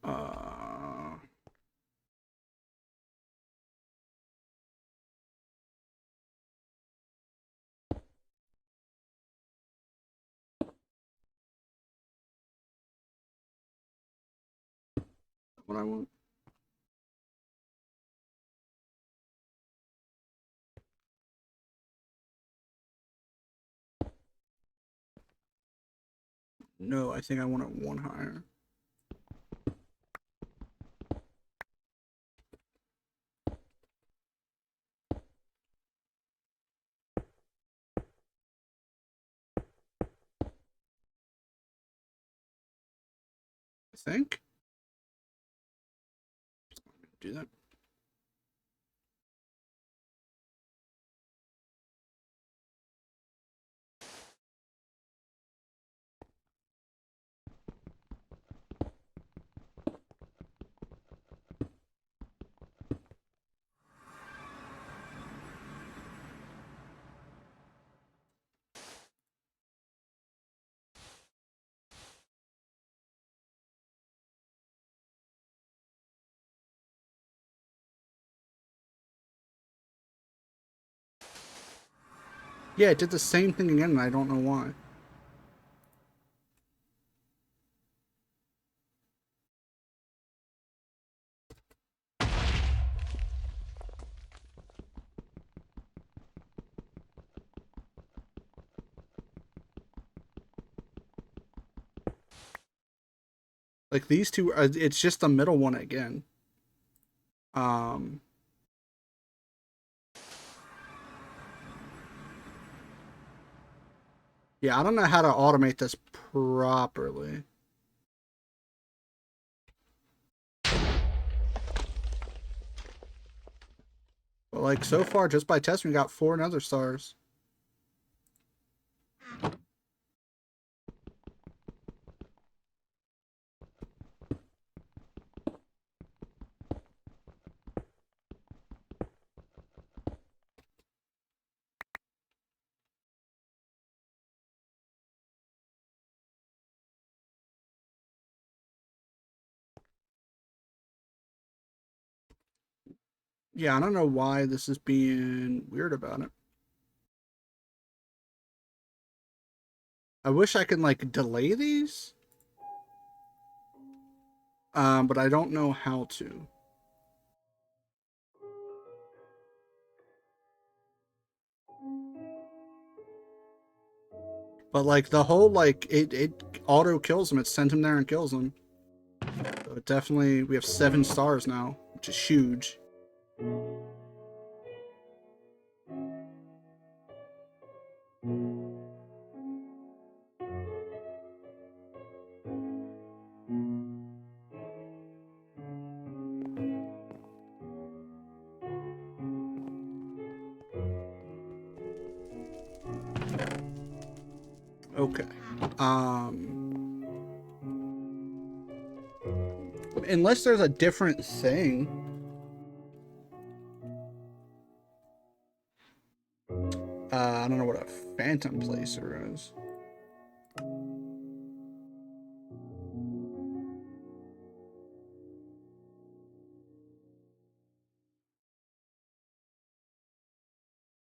Uh, what I want? No, I think I want it one higher. I think. Do that. Yeah, it did the same thing again, and I don't know why. Like these two, it's just the middle one again. Um, yeah, I don't know how to automate this properly. But like so far, just by testing, we got 4 nether stars. Yeah, I don't know why this is being weird about it. I wish I could like delay these. But I don't know how to. But like the whole like it auto kills him. It sent him there and kills him. So it definitely, we have 7 stars now, which is huge. Okay. Unless there's a different thing. I don't know what a phantom placer is.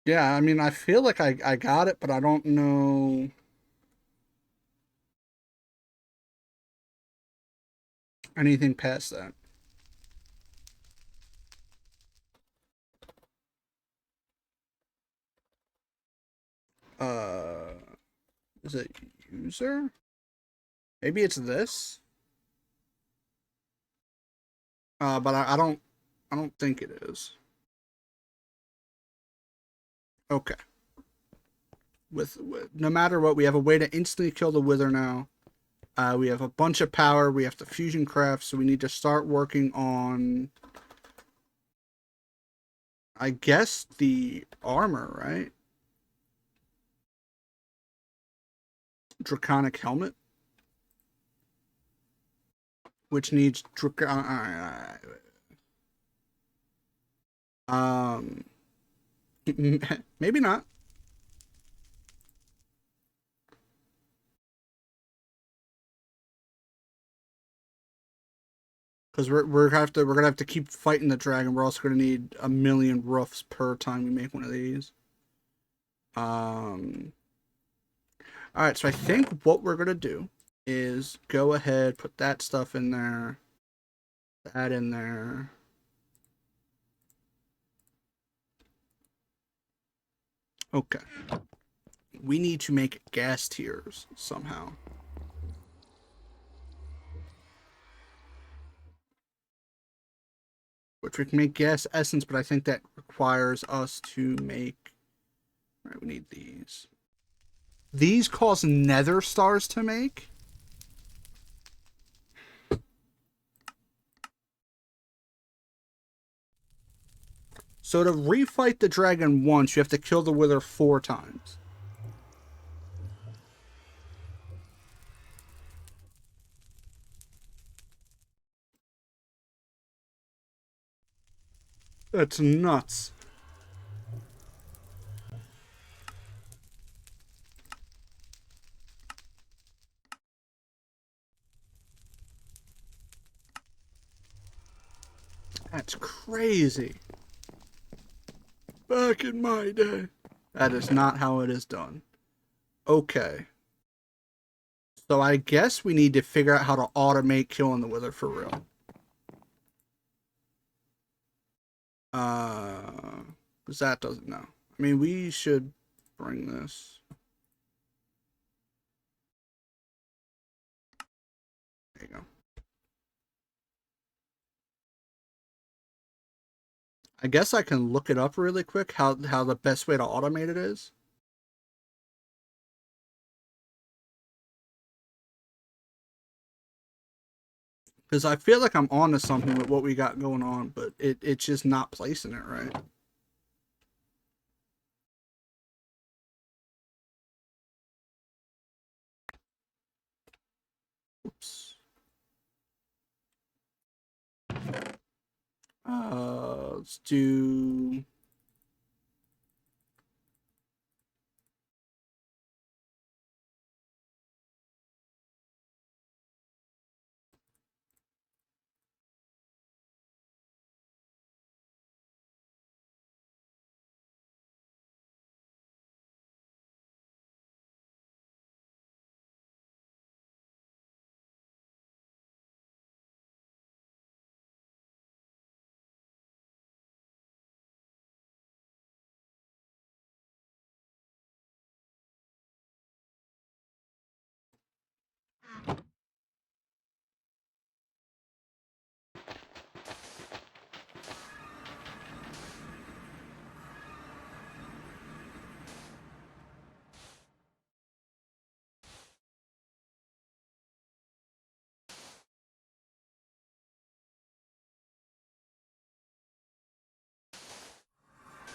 Yeah, I mean, I feel like I got it, but I don't know anything past that. Uh, is it user? Maybe it's this. But I don't think it is. Okay. With no matter what, we have a way to instantly kill the Wither now. We have a bunch of power. We have the fusion craft, so we need to start working on, I guess, the armor, right? Draconic helmet, which needs um, maybe not, because we're gonna have to keep fighting the dragon. We're also gonna need a million roofs per time we make one of these. Um, all right, so I think what we're gonna do is go ahead, put that stuff in there, that in there. Okay. We need to make gas tiers somehow. Which we can make gas essence, but I think that requires us to make. All right, we need these. These cost nether stars to make. So to refight the dragon once, you have to kill the wither 4 times. That's nuts. That's crazy. Back in my day. That is not how it is done. Okay. So I guess we need to figure out how to automate killing the wither for real. Because that doesn't know. I mean, we should bring this. There you go. I guess I can look it up really quick how the best way to automate it is. Because I feel like I'm onto something with what we got going on, but it's just not placing it right. Oops. Let's do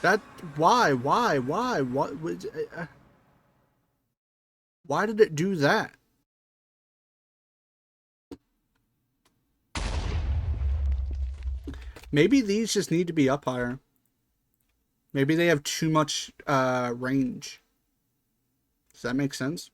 That why did it do that? Maybe these just need to be up higher. Maybe they have too much range. Does that make sense?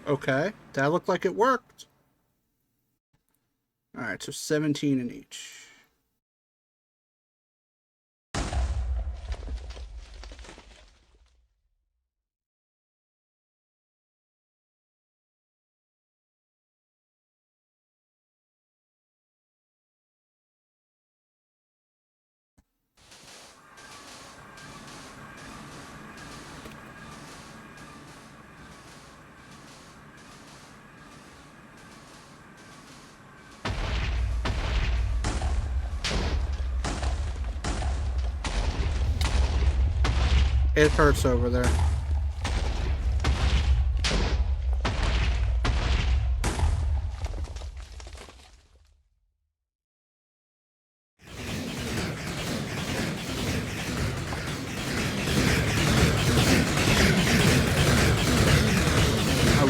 Okay, that looked like it worked. All right, so 17 in each. It hurts over there. I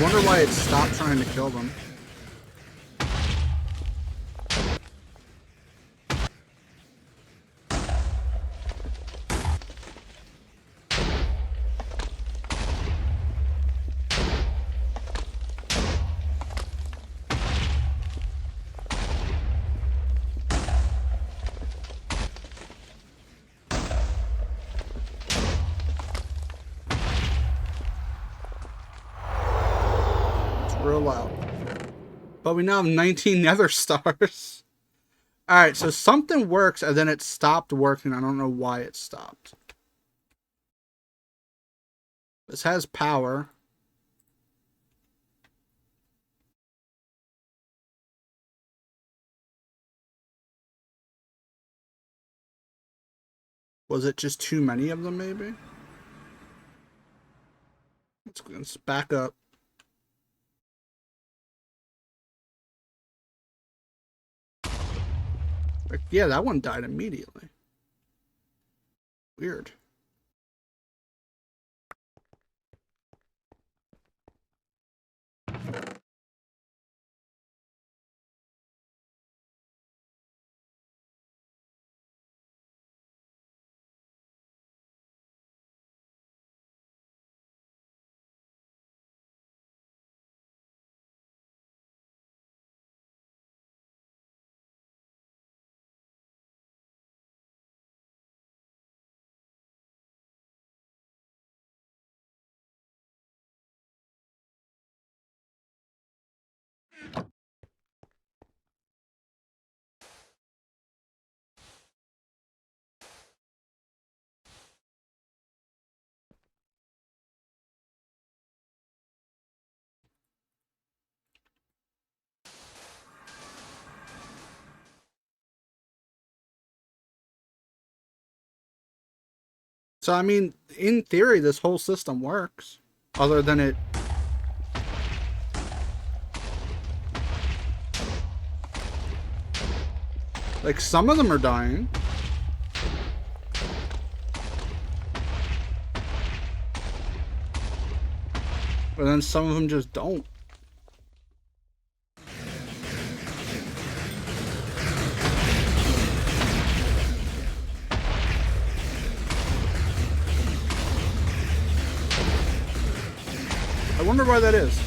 wonder why it stopped trying to kill them. Real loud. But we now have 19 nether stars. Alright, so something works and then it stopped working. I don't know why it stopped. This has power. Was it just too many of them, maybe? Let's back up. Like, yeah, that one died immediately. Weird. So, I mean, in theory, this whole system works. Other than it... Like, some of them are dying. But then some of them just don't. I wonder why that is.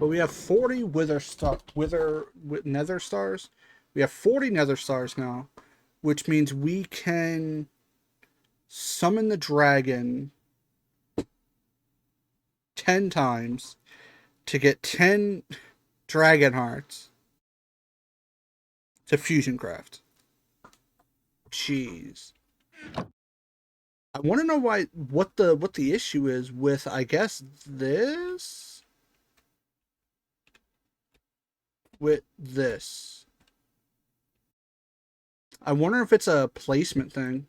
But we have 40 nether stars. We have 40 nether stars now, which means we can summon the dragon 10 times to get 10 dragon hearts to fusion craft. Jeez. I want to know what the issue is with, I guess, this with this. I wonder if it's a placement thing.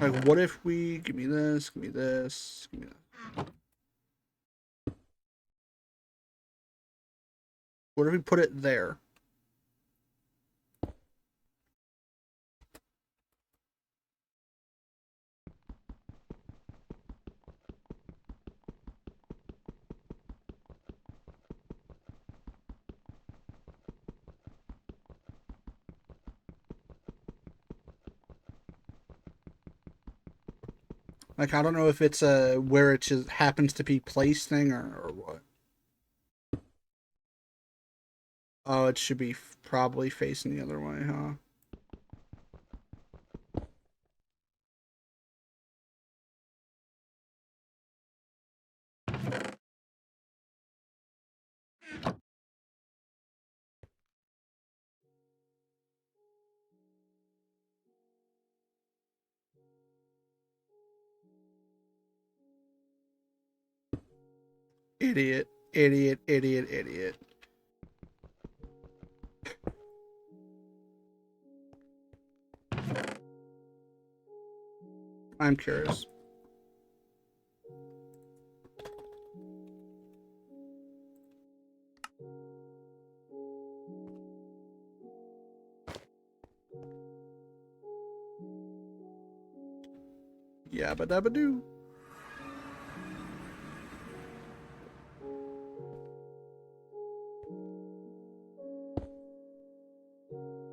Like, what if we give me this, give me this, give me that. What if we put it there? Like, I don't know if it's a where it just happens to be placed thing or what. Oh, it should be probably facing the other way, huh? Idiot, idiot, idiot, idiot. I'm curious. Yabba dabba doo.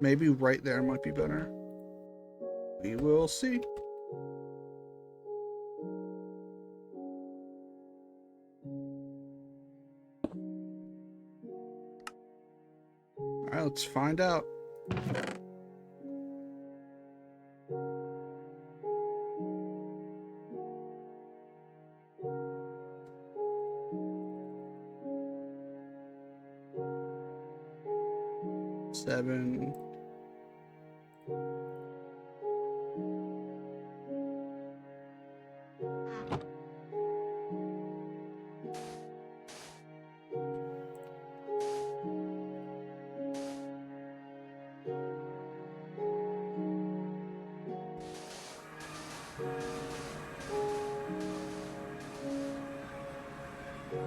Maybe right there might be better. We will see. Alright, let's find out. Seven.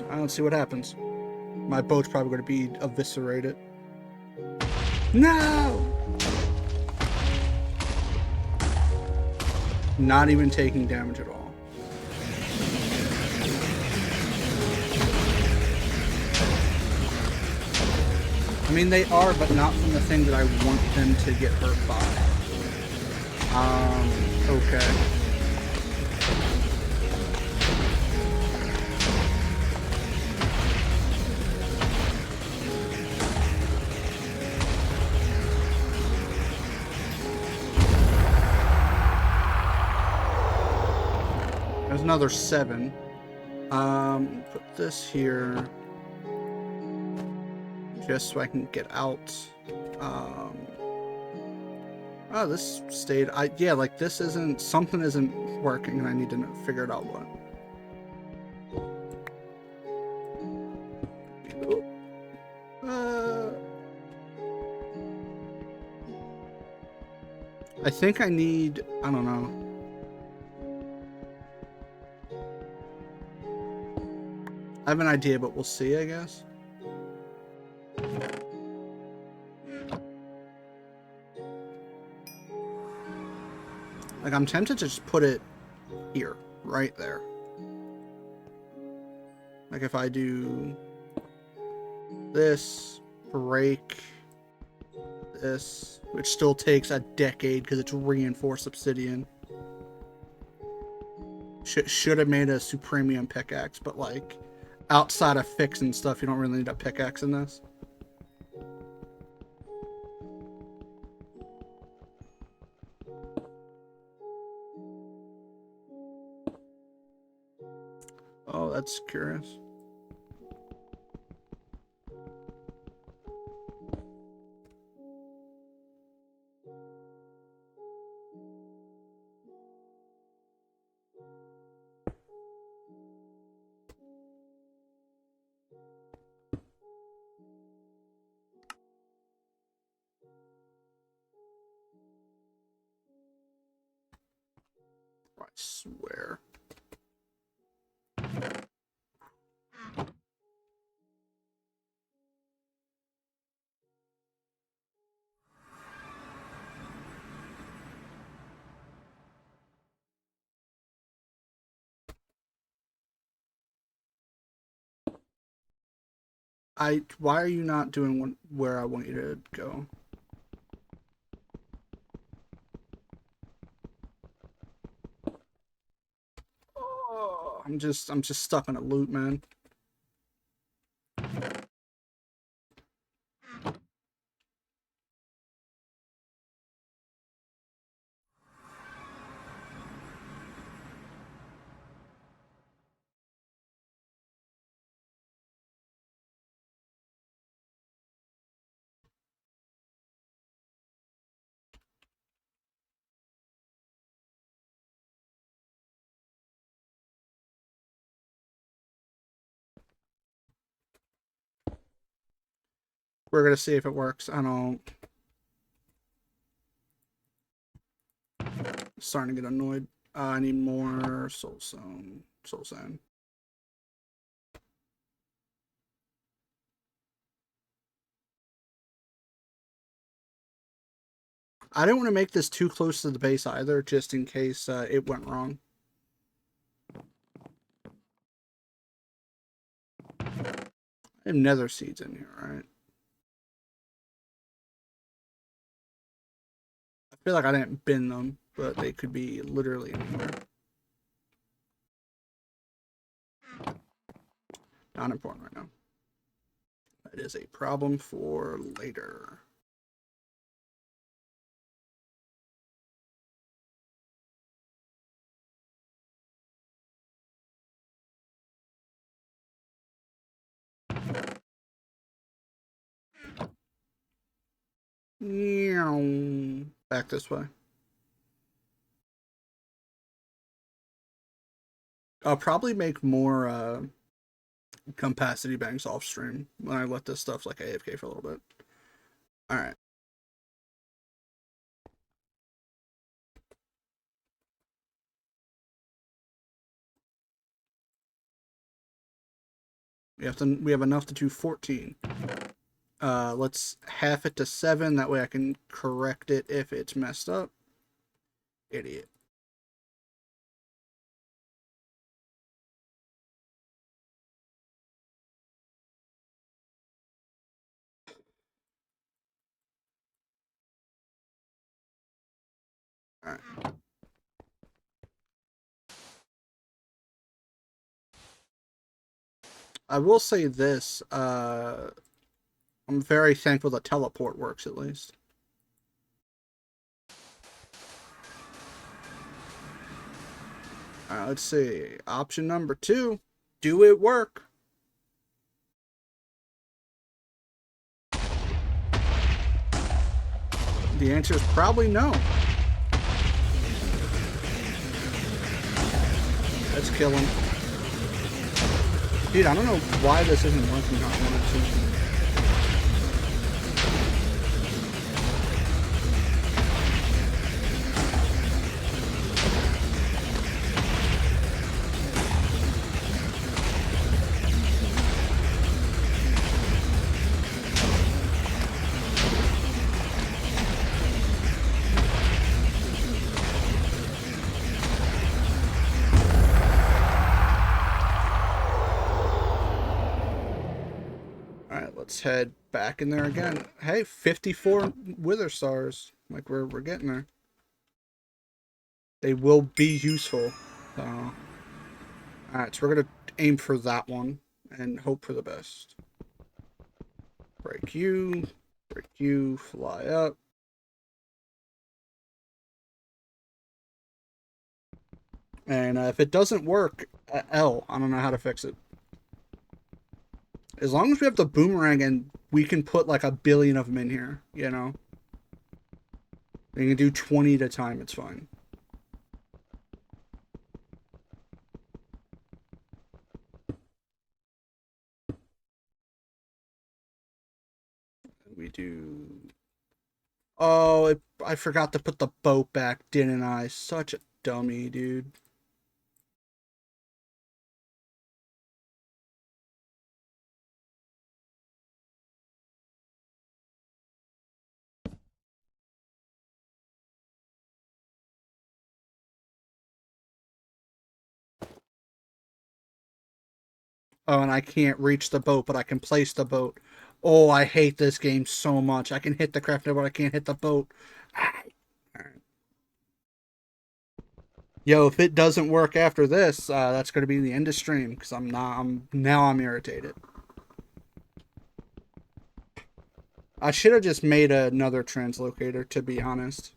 I don't see what happens. My boat's probably going to be eviscerated. No! Not even taking damage at all. I mean, they are, but not from the thing that I want them to get hurt by. Okay. There's another 7. Put this here. Just so I can get out. Oh, this stayed. Yeah, like this isn't, something isn't working and I need to figure it out what. I think I need, I don't know. I have an idea, but we'll see, I guess. Like, I'm tempted to just put it here, right there. Like, if I do this, break, This, which still takes a decade because it's reinforced obsidian. Should have made a supremium pickaxe, but like outside of fixing stuff, you don't really need a pickaxe in this. Oh, that's curious. I swear. Why are you not doing where I want you to go? Oh, I'm just stuck in a loop, man. We're gonna see if it works. I don't. Starting to get annoyed. I need more soul sand. Soul sand. I didn't want to make this too close to the base either, just in case it went wrong. I have nether seeds in here, right? I feel like I didn't bin them, but they could be literally anywhere. Not important right now. That is a problem for later. Back this way. I'll probably make more capacity banks off stream when I let this stuff like AFK for a little bit. All right. We have enough to do 14. Let's half it to 7. That way I can correct it if it's messed up. Idiot. All right. I will say this. I'm very thankful that teleport works at least. Let's see. Option number 2. Do it work? The answer is probably no. Let's kill him. Dude, I don't know why this isn't working on 1 or 2. let's head back in there again. Hey, 54 Wither Stars. Like, we're getting there. They will be useful. Alright, so we're going to aim for that one and hope for the best. Break you, fly up. And if it doesn't work, L. I don't know how to fix it. As long as we have the boomerang and we can put like 1 billion of them in here, you know? We can do 20 at a time, it's fine. We do... Oh, I forgot to put the boat back, didn't I? Such a dummy, dude. Oh, and I can't reach the boat, but I can place the boat. Oh, I hate this game so much. I can hit the crafter, but I can't hit the boat. Yo, if it doesn't work after this, that's going to be the end of stream because I'm irritated. I should have just made another translocator, to be honest.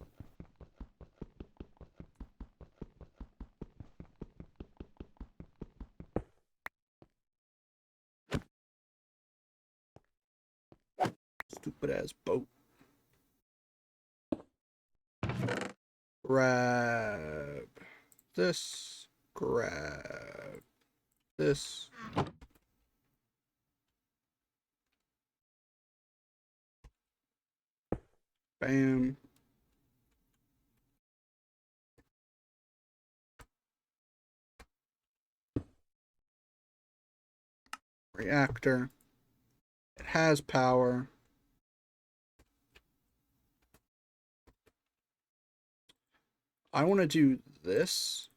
Stupid ass boat. Grab this. Grab this. Bam. Reactor. It has power. I want to do this.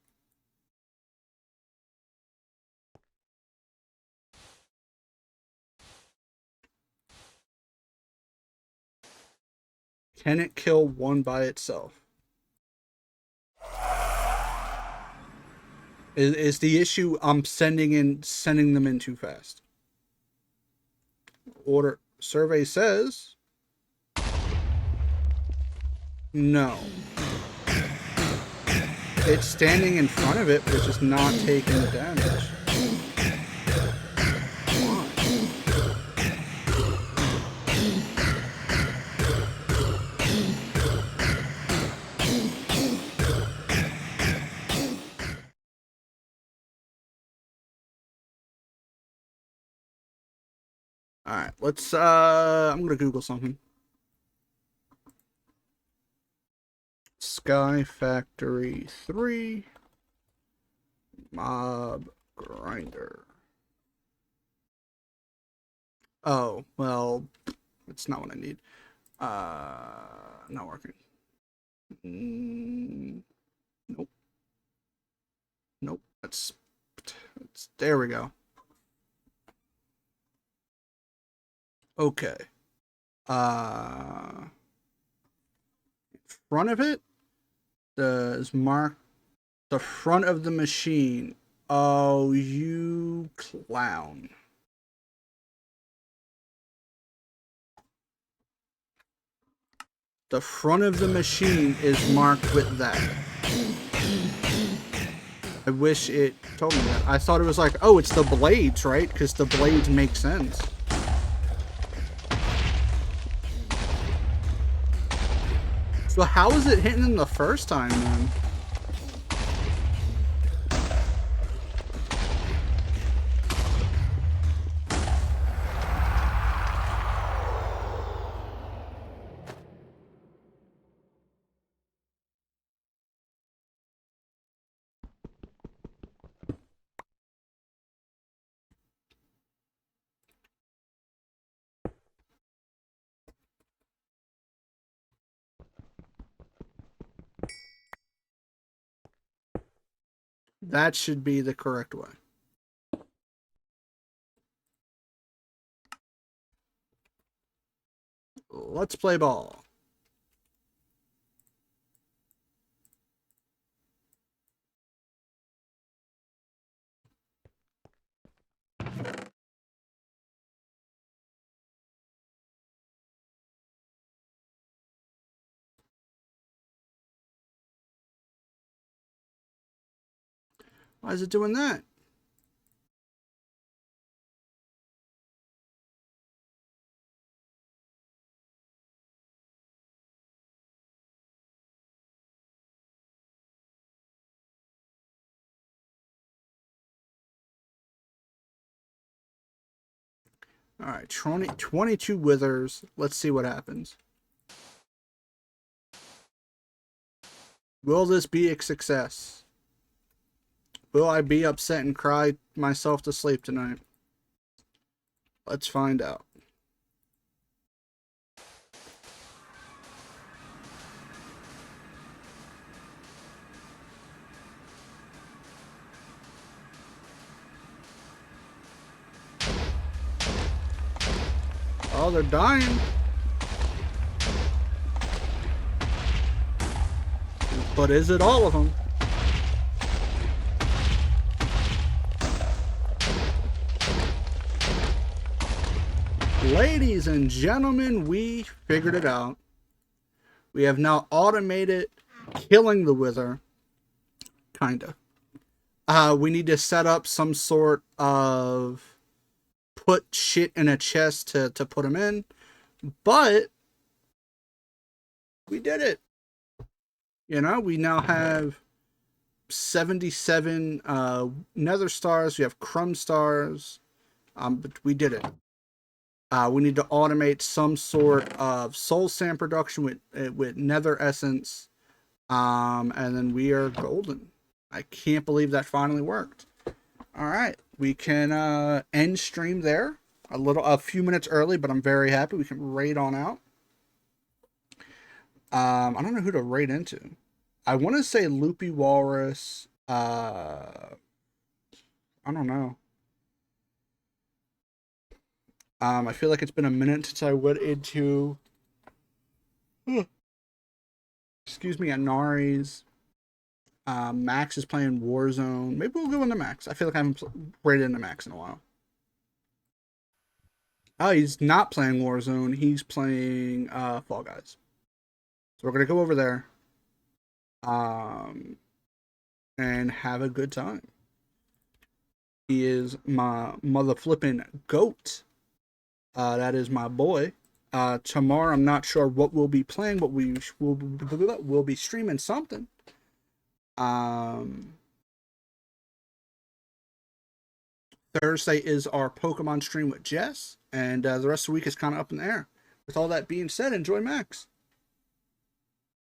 Can it kill one by itself? Is the issue I'm sending them in too fast? Order survey says no. It's standing in front of it, but it's just not taking the damage. Alright, let's I'm gonna Google something. Sky Factory 3 Mob Grinder. Oh, well, it's not what I need. Not working. Nope. Nope. That's there we go. Okay. In front of it does mark the front of the machine. Oh, you clown. The front of the machine is marked with that. I wish it told me that. I thought it was like, oh, it's the blades, right? Because the blades make sense. So how is it hitting them the first time then? That should be the correct way. let's play ball. Why is it doing that? All right, 22 withers. Let's see what happens. Will this be a success? Will I be upset and cry myself to sleep tonight? Let's find out. Oh, they're dying. But is it all of them? Ladies and gentlemen, we figured it out. We have now automated killing the wither. Kinda. We need to set up some sort of put shit in a chest to put them in. But we did it. You know, we now have 77 nether stars. We have crumb stars. But we did it. We need to automate some sort of soul sand production with nether essence. And then we are golden. I can't believe that finally worked. All right, we can end stream there. A few minutes early, but I'm very happy. We can raid on out. I don't know who to raid into. I want to say Loopy Walrus. I don't know. I feel like it's been a minute since I went into, excuse me, Anari's. Max is playing Warzone. Maybe we'll go into Max. I feel like I haven't raided into Max in a while. Oh, he's not playing Warzone. He's playing Fall Guys. So we're gonna go over there, and have a good time. He is my mother flipping goat. That is my boy. Tomorrow, I'm not sure what we'll be playing, but we'll be streaming something. Thursday is our Pokemon stream with Jess, and the rest of the week is kind of up in the air. With all that being said, enjoy Max.